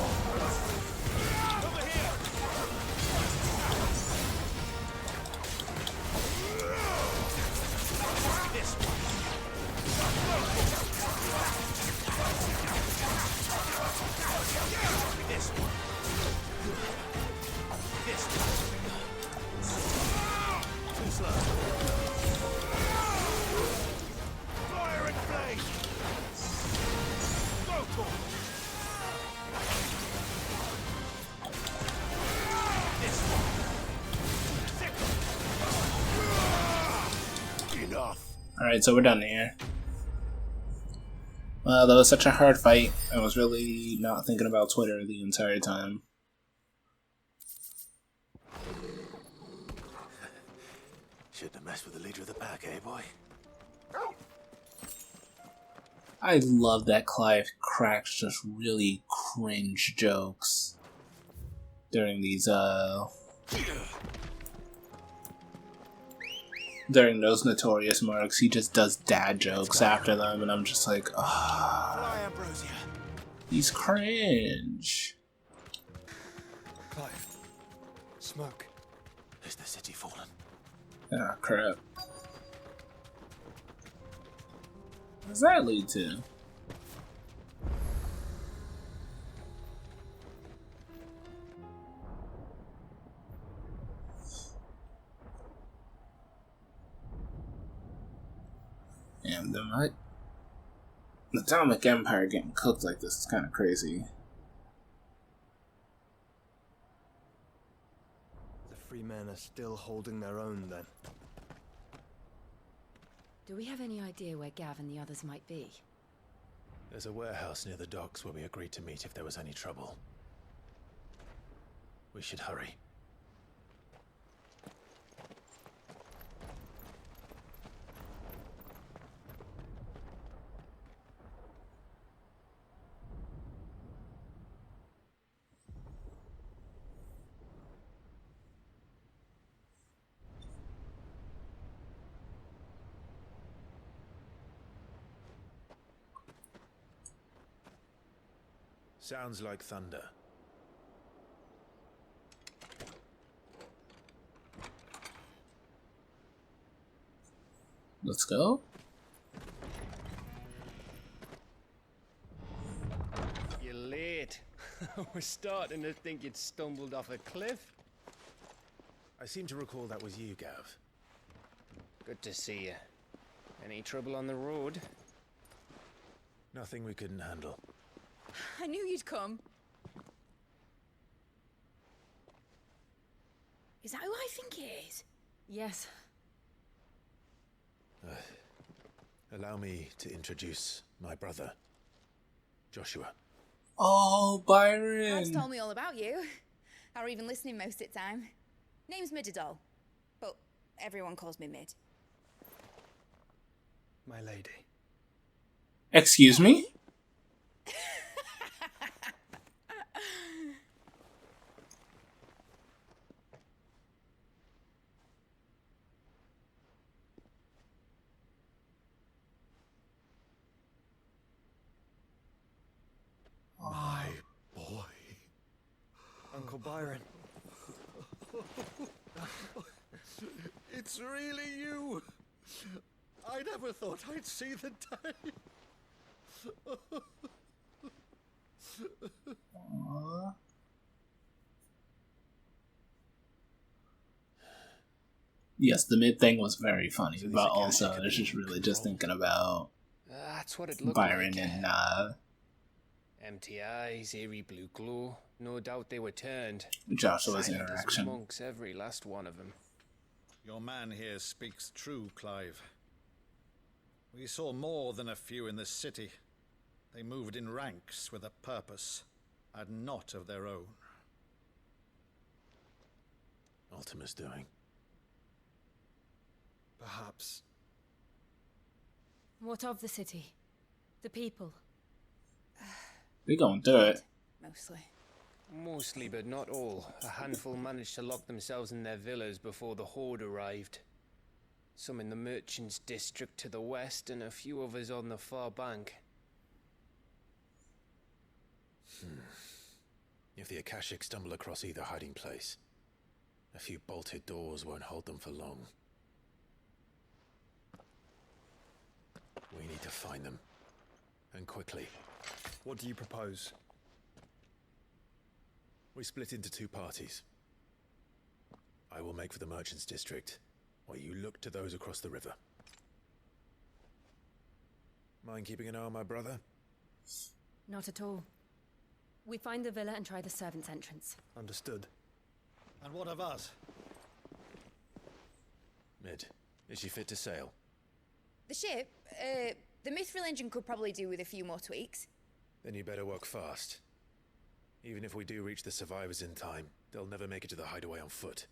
Alright, so we're done here. Well, that was such a hard fight. I was really not thinking about Twitter the entire time. Shouldn't have messed with the leader of the pack, eh, boy? I love that Clive cracks just really cringe jokes during these, during those notorious marks. He just does dad jokes after them, and I'm just like, ah, he's cringe. Clive. Smoke. Is the city fallen? Ah, crap. What does that lead to? Damn, the Atomic Empire getting cooked like this is kind of crazy. The free men are still holding their own, then. Do we have any idea where Gav and the others might be? There's a warehouse near the docks where we agreed to meet if there was any trouble. We should hurry. Sounds like thunder. Let's go. You're late. We're starting to think you'd stumbled off a cliff. I seem to recall that was you, Gav. Good to see you. Any trouble on the road? Nothing we couldn't handle. I knew you'd come. Is that who I think it is? Yes. Allow me to introduce my brother, Joshua. Oh, Byron! Rob's told me all about you. Or even listening most of the time. Name's Midadol, but everyone calls me Mid. My lady. Excuse me? My boy. Uncle Byron. It's really you. I never thought I'd see the day. Yes, the mid thing was very funny, but also it's just really just thinking about That's what it looked Byron like. and Empty eyes, eerie blue glow. No doubt they were turned. Joshua's Silent as interaction. monks, every last one of them. Your man here speaks true, Clive. We saw more than a few in this city. They moved in ranks with a purpose, and not of their own. Ultima's doing. Perhaps. What of the city? The people? We're going through it. Mostly. Mostly, but not all. A handful managed to lock themselves in their villas before the Horde arrived. Some in the merchants' district to the west, and a few others on the far bank. If the Akashic stumble across either hiding place, a few bolted doors won't hold them for long. We need to find them. And quickly. What do you propose? We split into two parties. I will make for the merchants' district, while you look to those across the river. Mind keeping an eye on my brother? Not at all. We find the villa and try the servants' entrance. Understood. And what of us? Mid, is she fit to sail? The ship, the mithril engine could probably do with a few more tweaks. Then you better work fast. Even if we do reach the survivors in time, they'll never make it to the hideaway on foot.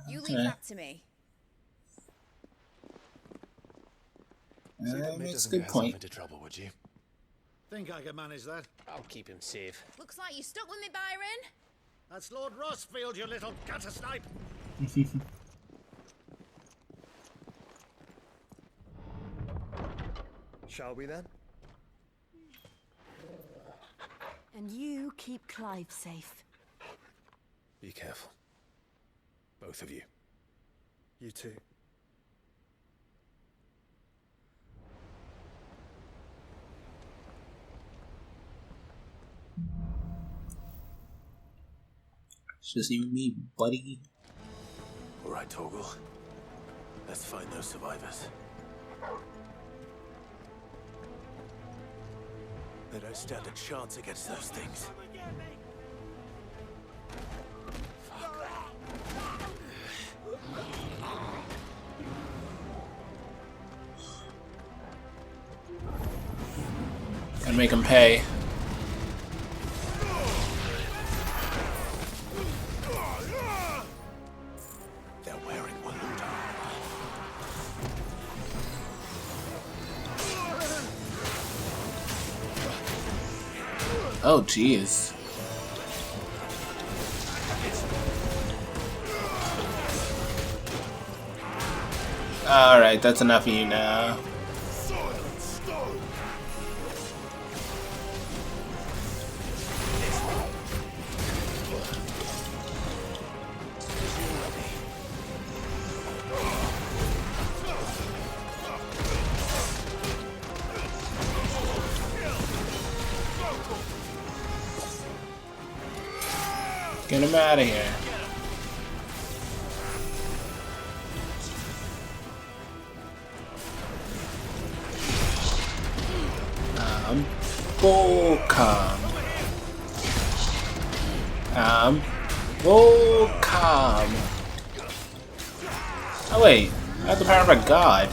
You leave that to me. See that Mid That's a doesn't good get herself point. into trouble, would you? Think I can manage that? I'll keep him safe. Looks like you stuck with me, Byron. That's Lord Rossfield, you little gutter snipe! Shall we then? And you keep Clive safe. Be careful. Both of you. You too. It's just you and me, buddy. All right, Torgal. Let's find those survivors. They don't stand a chance against those things. And make him pay. They're wearing Walod. Oh, jeez. Alright, that's enough of you now. Get him out of here. Bullcom. Bullcom. Oh wait, I have the power of a god.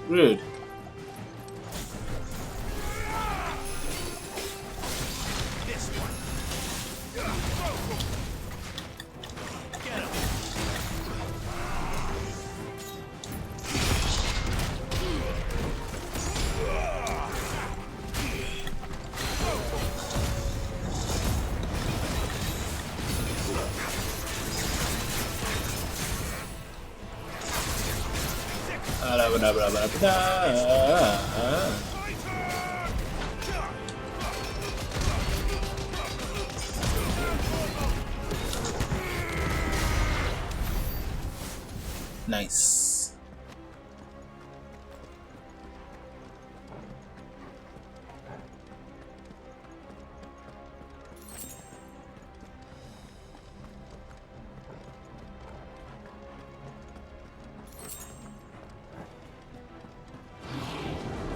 Rude. Nice.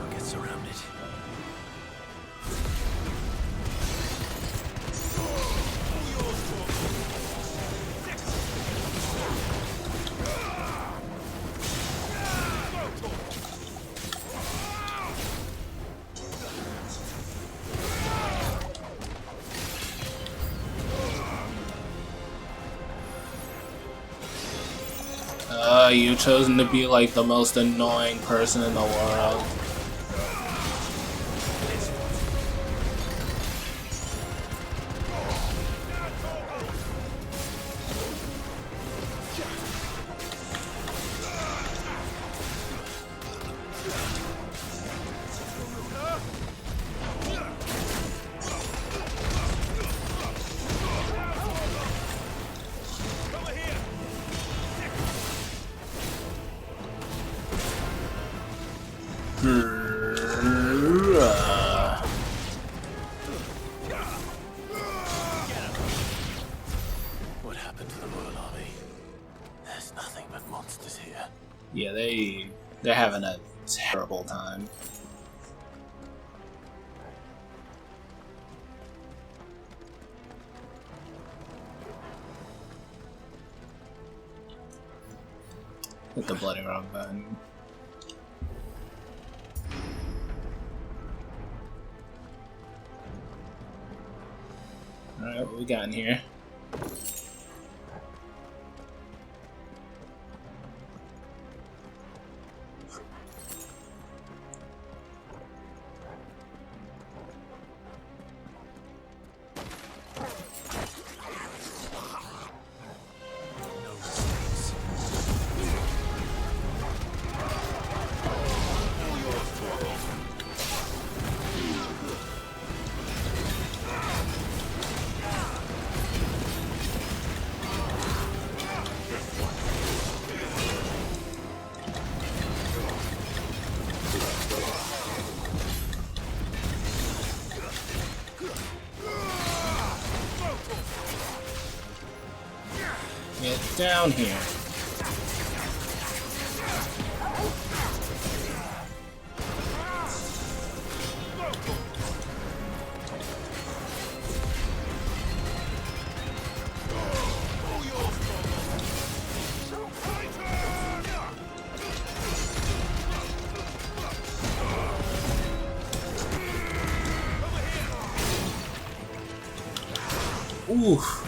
I'll get surrounded. You've chosen to be like the most annoying person in the world. What happened to the Royal Army? There's nothing but monsters here. Yeah, they're having a terrible time. Hit the bloody wrong button. Alright, what we got in here? Get down here. Oof.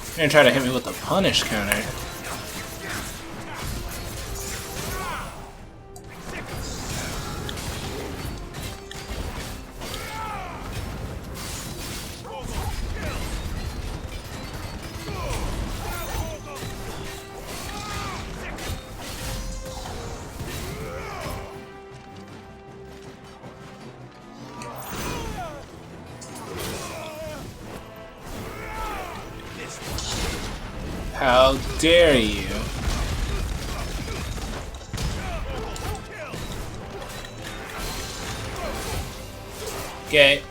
You're gonna try to hit me with the punish counter. How dare you? Get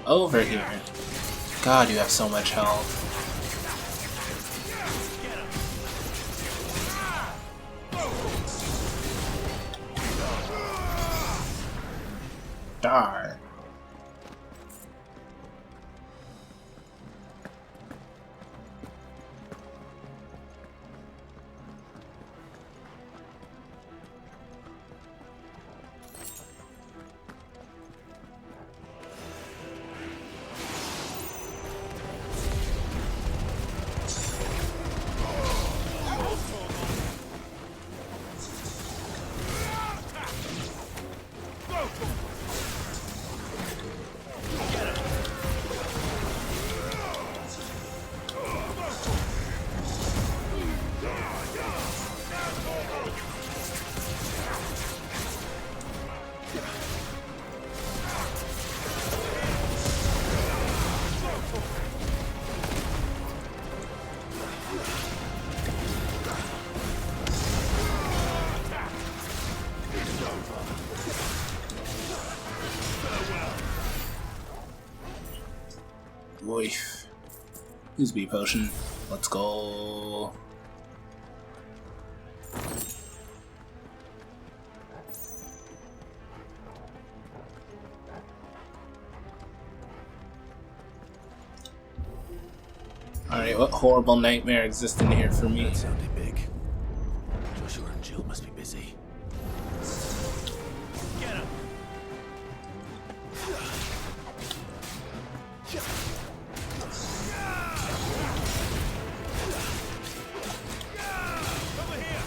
over here. God, you have so much health. Darn. Woof. Use B potion. Let's go. Alright, what horrible nightmare exists in here for me? That sounded big. Joshua and Jill must be busy. Get him! Over here!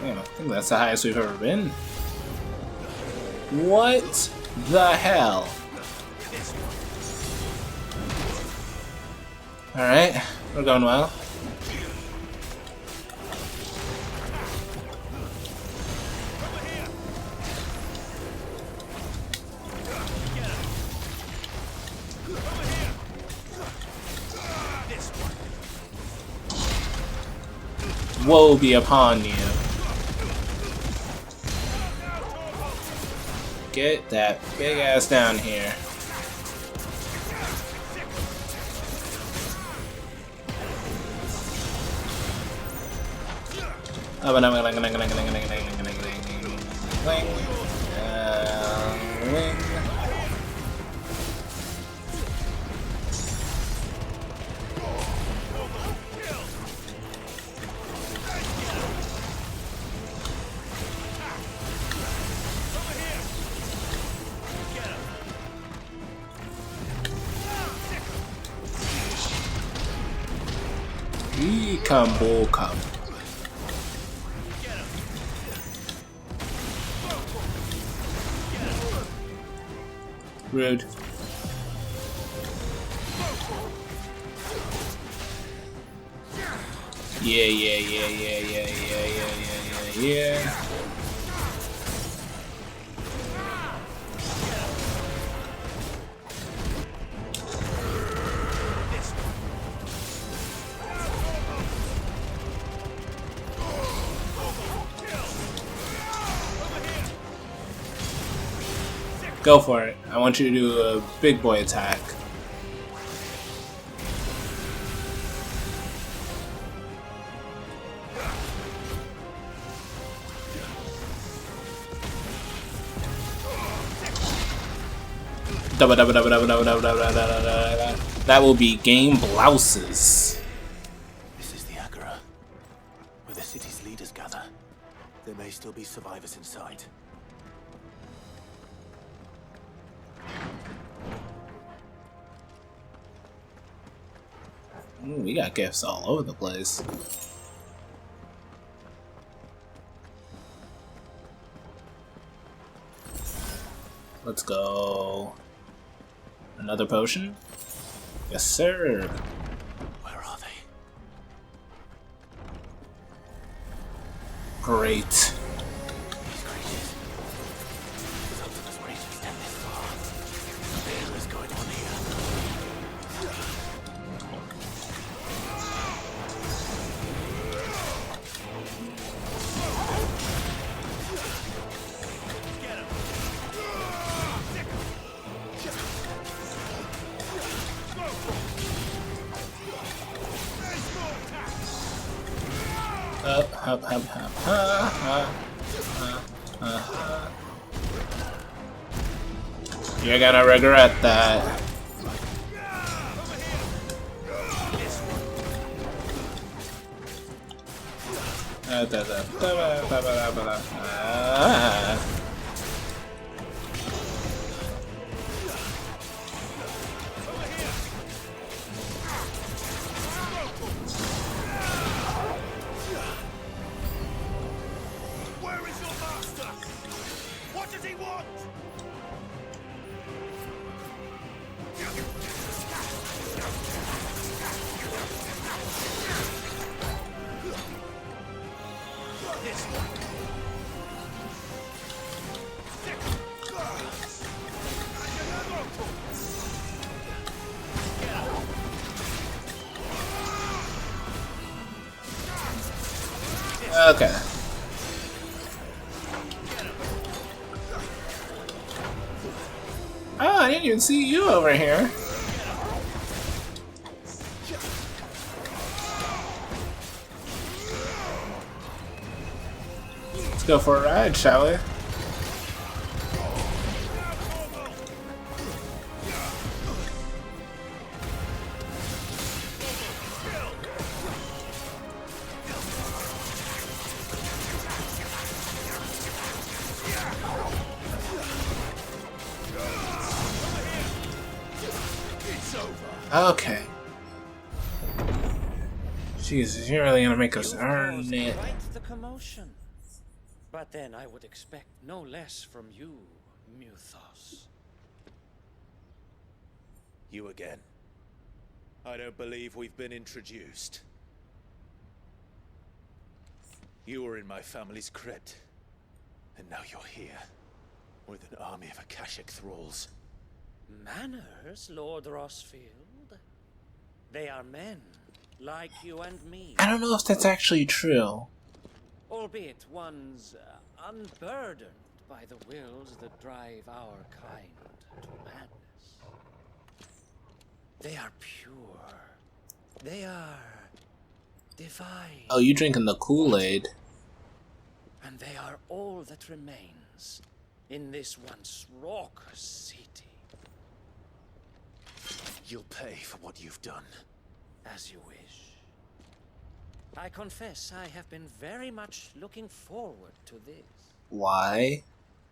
Damn, I think that's the highest we've ever been. What the hell? Alright, we're going well. Woe be upon you. Get that big ass down here. Combo come. Rude. Yeah. Go for it. I want you to do a big boy attack. That will be game blouses. This is the Agora, where the city's leaders gather. There may still be survivors inside. Ooh, we got gifts all over the place. Let's go. Another potion? Yes, sir. Where are they? Great. These creatures. The Ultima's reach extend this far. What the hell is going on here? You're gonna regret that. Where is your master? What does he want? Okay. Oh, I didn't even see you over here. Let's go for a ride, shall we? Okay. Jesus, you're really gonna make us earn it. Quite the commotion. But then I would expect no less from you, Muthos. You again. I don't believe we've been introduced. You were in my family's crypt, and now you're here, with an army of Akashic thralls. Manners, Lord Rosfield? They are men, like you and me. I don't know if that's actually true. Albeit ones unburdened by the wills that drive our kind to madness. They are pure. They are divine. Oh, you drinking the Kool-Aid. And they are all that remains in this once raucous city. You'll pay for what you've done. As you wish. I confess I have been very much looking forward to this. Why?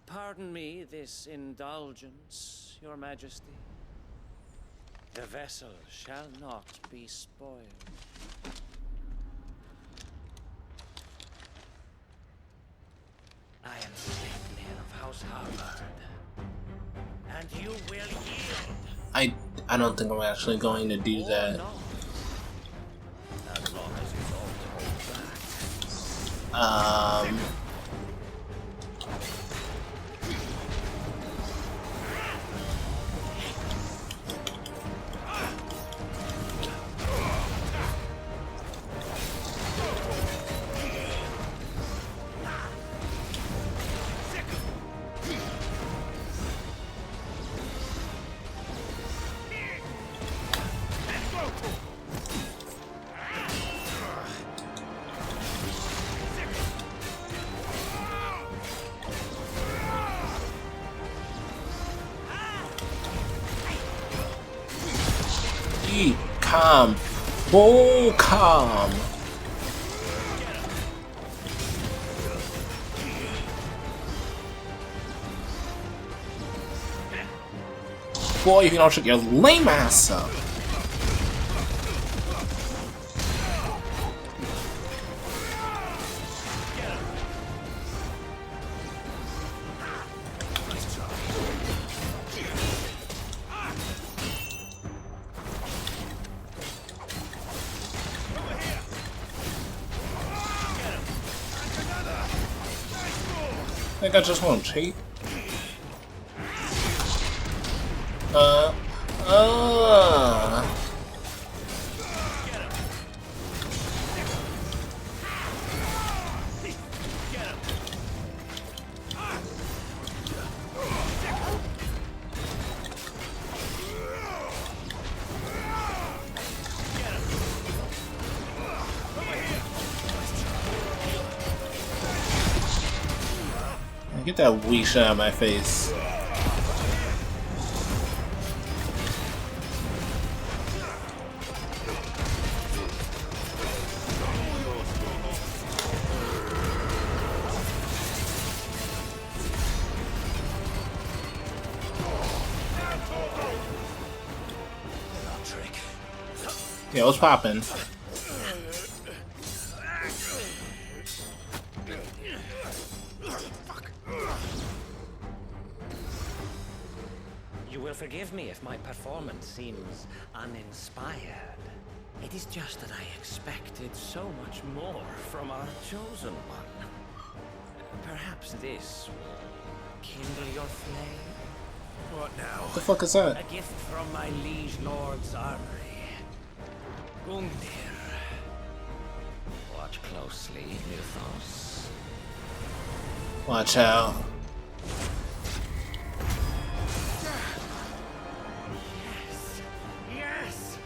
Pardon me this indulgence, Your Majesty. The vessel shall not be spoiled. I am Sigmund of House Harvard, and you will yield. I don't think I'm actually going to do that. As long as you don't hold back. Calm. Oh, calm. Boy, if you don't shut your lame ass up. I think I just want to cheat. Get that weak shit out of my face. Yeah, what's poppin'? You will forgive me if my performance seems uninspired. It is just that I expected so much more from our chosen one. Perhaps this will kindle your flame? What now? What the fuck is that? A gift from my liege lord's armory. Gungnir. What closely, Mythos. Watch out. Yes!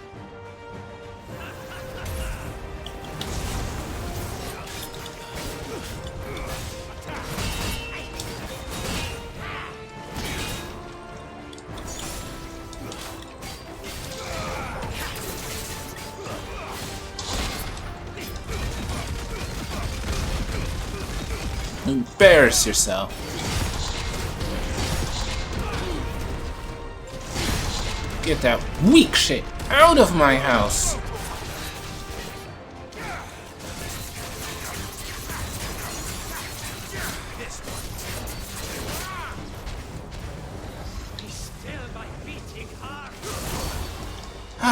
Embarrass yourself. Get that weak shit out of my house.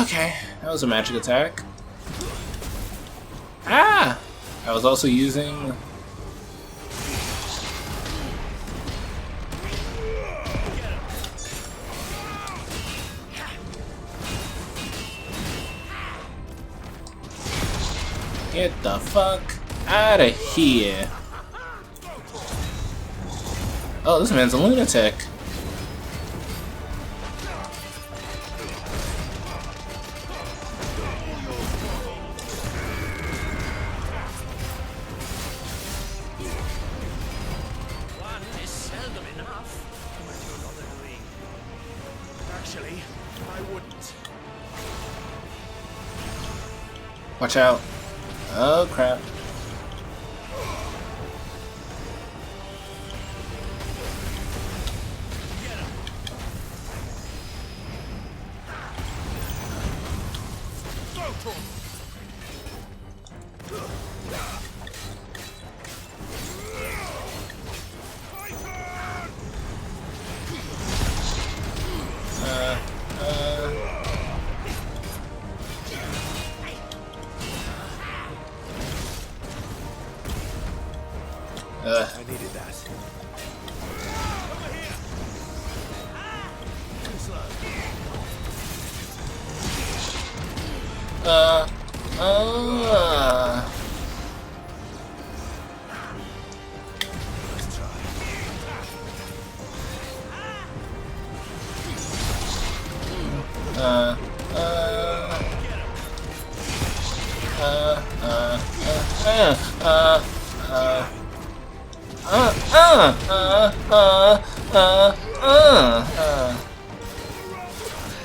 Okay, that was a magic attack. Ah! I was also using... Get the fuck out of here. Oh, this man's a lunatic. One is seldom enough. Actually, I wouldn't. Watch out. Oh crap. I needed that.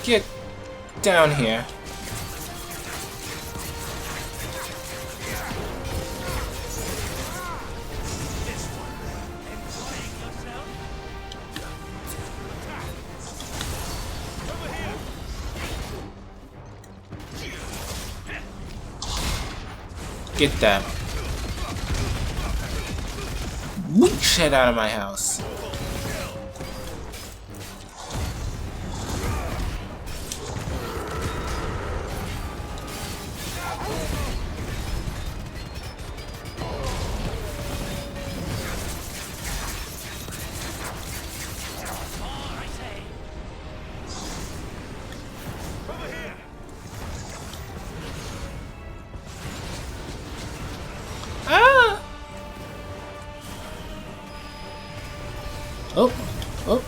Get down here. Get that weak shit out of my house. Oh, oh.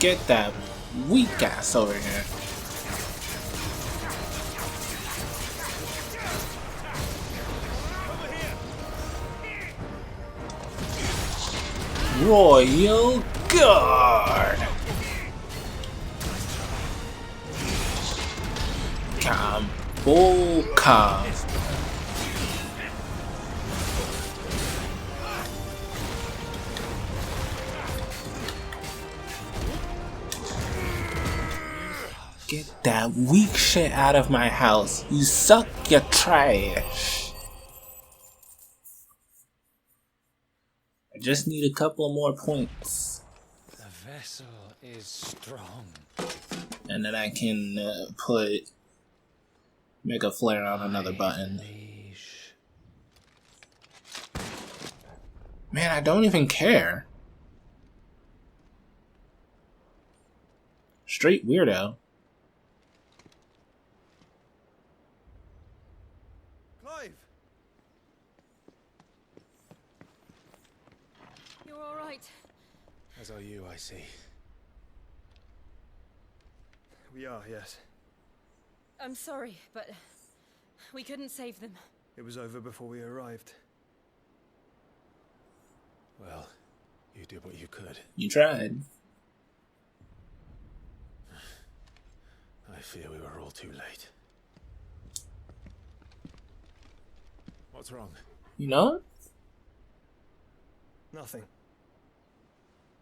Get that weak ass over here. Royal Guard! Kamboka! that weak shit out of my house. You suck, you trash. I just need a couple more points. The vessel is strong. And then I can make a flare on another button. Man, I don't even care. Straight weirdo. Clive! You're all right. As are you, I see. We are, yes. I'm sorry, but we couldn't save them. It was over before we arrived. Well, you did what you could. You tried. I fear we were all too late. What's wrong? You know? Nothing.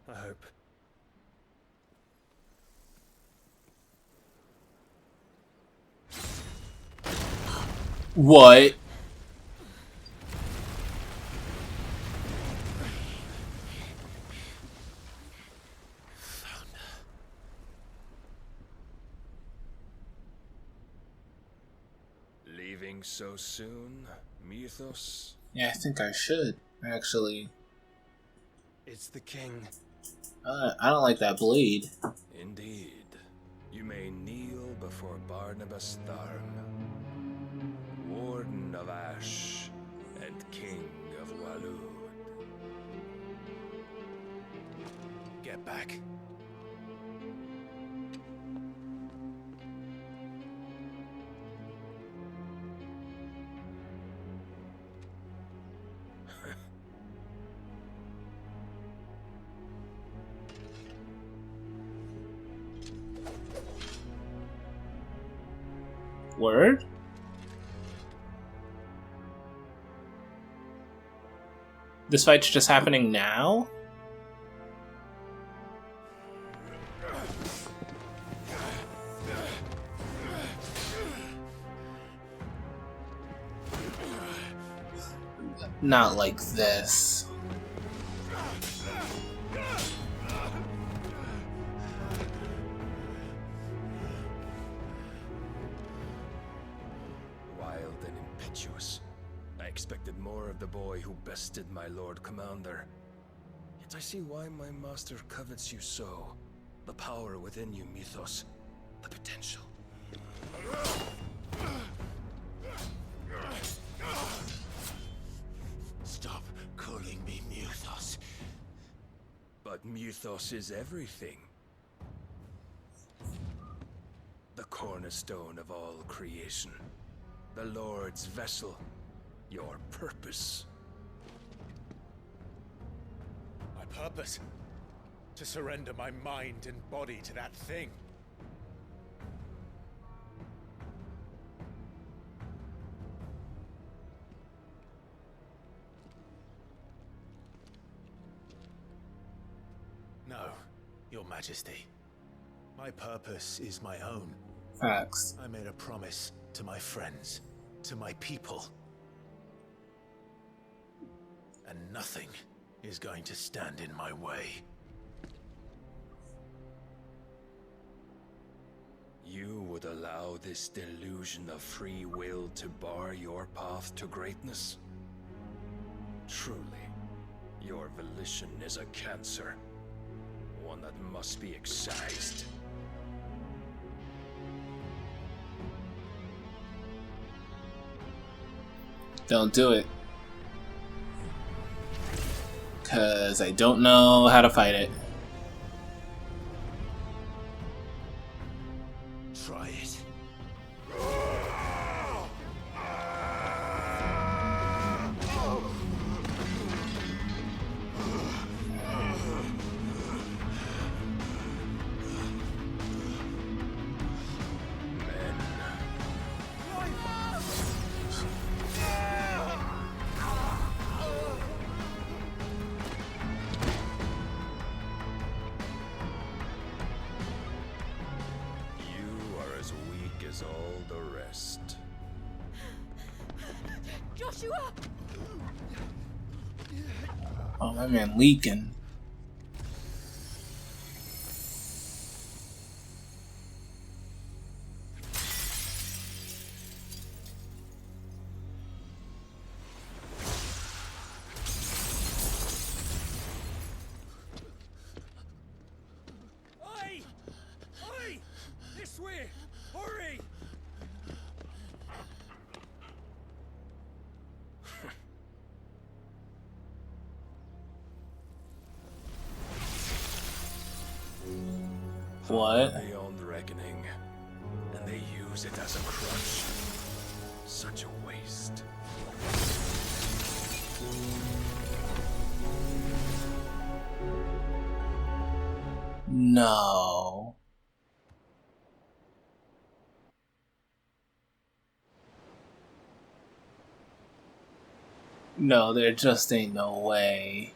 I hope. What? Leaving so soon, Mythos? Yeah, I think I should, actually. It's the king. I don't like that blade. Indeed. You may kneel before Barnabas Tharm, Warden of Ash and King of Walod. Get back. Word? This fight's just happening now? Not like this. Wild and impetuous. I expected more of the boy who bested my Lord Commander. Yet I see why my master covets you so. The power within you, Mythos. The potential. Stop calling me Mythos. But Mythos is everything. The cornerstone of all creation. The Lord's vessel. Your purpose. My purpose? To surrender my mind and body to that thing. No, Your Majesty. My purpose is my own. Facts. I made a promise to my friends, to my people. And nothing is going to stand in my way. You would allow this delusion of free will to bar your path to greatness? Truly, your volition is a cancer. One that must be excised. Don't do it. 'Cause I don't know how to fight it. Try it. Joshua! Oh, my man leaking. Oi! Oi! This way! Hurry! What? Beyond reckoning, and they use it as a crutch. Such a waste. No. No, there just ain't no way.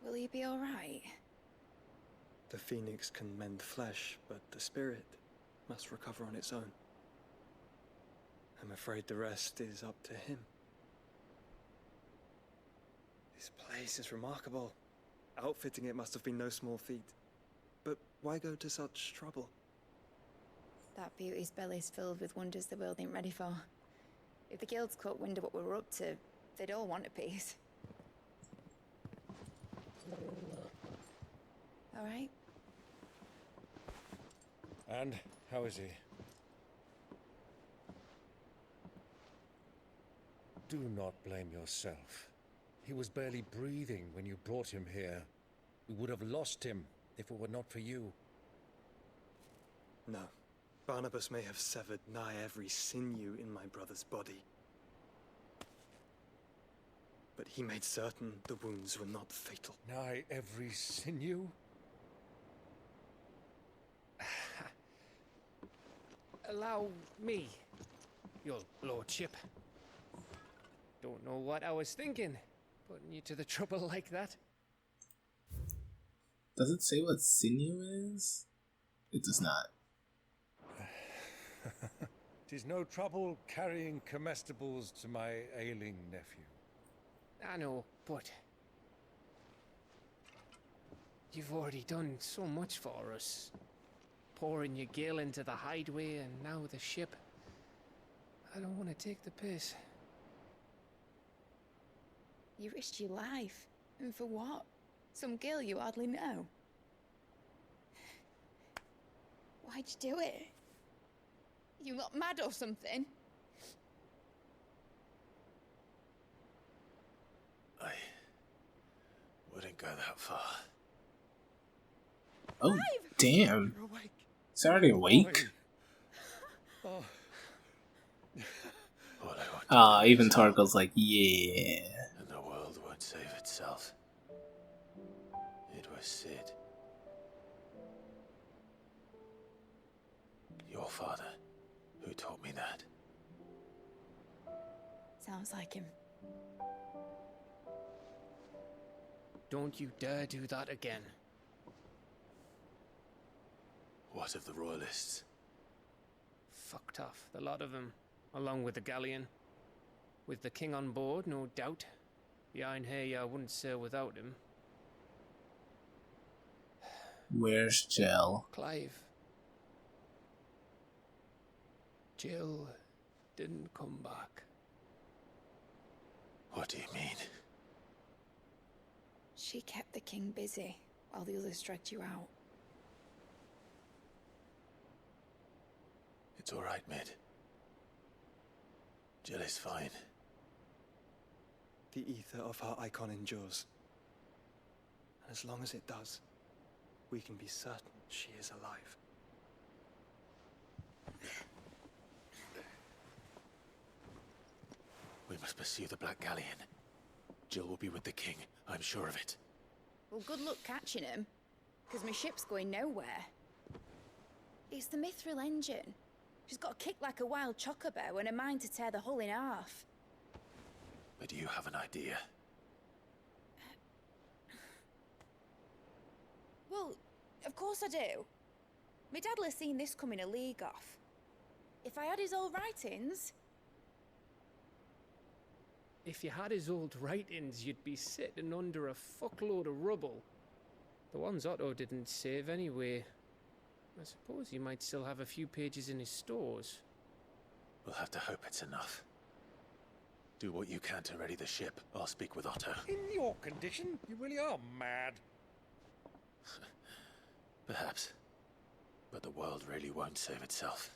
Will you be alright? The phoenix can mend flesh, but the spirit must recover on its own. I'm afraid the rest is up to him. This place is remarkable. Outfitting it must have been no small feat. But why go to such trouble? That beauty's belly's filled with wonders the world ain't ready for. If the guilds caught wind of what we were up to, they'd all want a piece. All right? And how is he? Do not blame yourself. He was barely breathing when you brought him here. We would have lost him if it were not for you. No. Barnabas may have severed nigh every sinew in my brother's body. But he made certain the wounds were not fatal. Nigh every sinew? Allow me, your lordship. Don't know what I was thinking, putting you to the trouble like that. Does it say what sinew is? It does not. 'Tis no trouble carrying comestibles to my ailing nephew. I know, but you've already done so much for us. Pouring your gil into the hideaway and now the ship. I don't want to take the piss. You risked your life. And for what? Some girl you hardly know. Why'd you do it? You not mad or something? I wouldn't go that far. Oh, damn. He's already awake? Even Torgo's like, yeah. And the world won't save itself. It was Sid. Your father, who taught me that. Sounds like him. Don't you dare do that again. What of the royalists? Fucked off, the lot of them, along with the galleon. With the king on board, no doubt. Behind here, I wouldn't sail without him. Where's Jill? Clive. Jill didn't come back. What do you mean? She kept the king busy while the others dragged you out. It's all right, Mid. Jill is fine. The ether of her icon endures. And as long as it does, we can be certain she is alive. We must pursue the Black Galleon. Jill will be with the king, I'm sure of it. Well, good luck catching him, because my ship's going nowhere. It's the Mithril engine. She's got a kick like a wild chocobo and a mind to tear the hull in half. But do you have an idea? Of course I do. My dad'll have seen this coming a league off. If I had his old writings... If you had his old writings, you'd be sitting under a fuckload of rubble. The ones Otto didn't save anyway. I suppose he might still have a few pages in his stores. We'll have to hope it's enough. Do what you can to ready the ship. I'll speak with Otto. In your condition, you really are mad. Perhaps. But the world really won't save itself.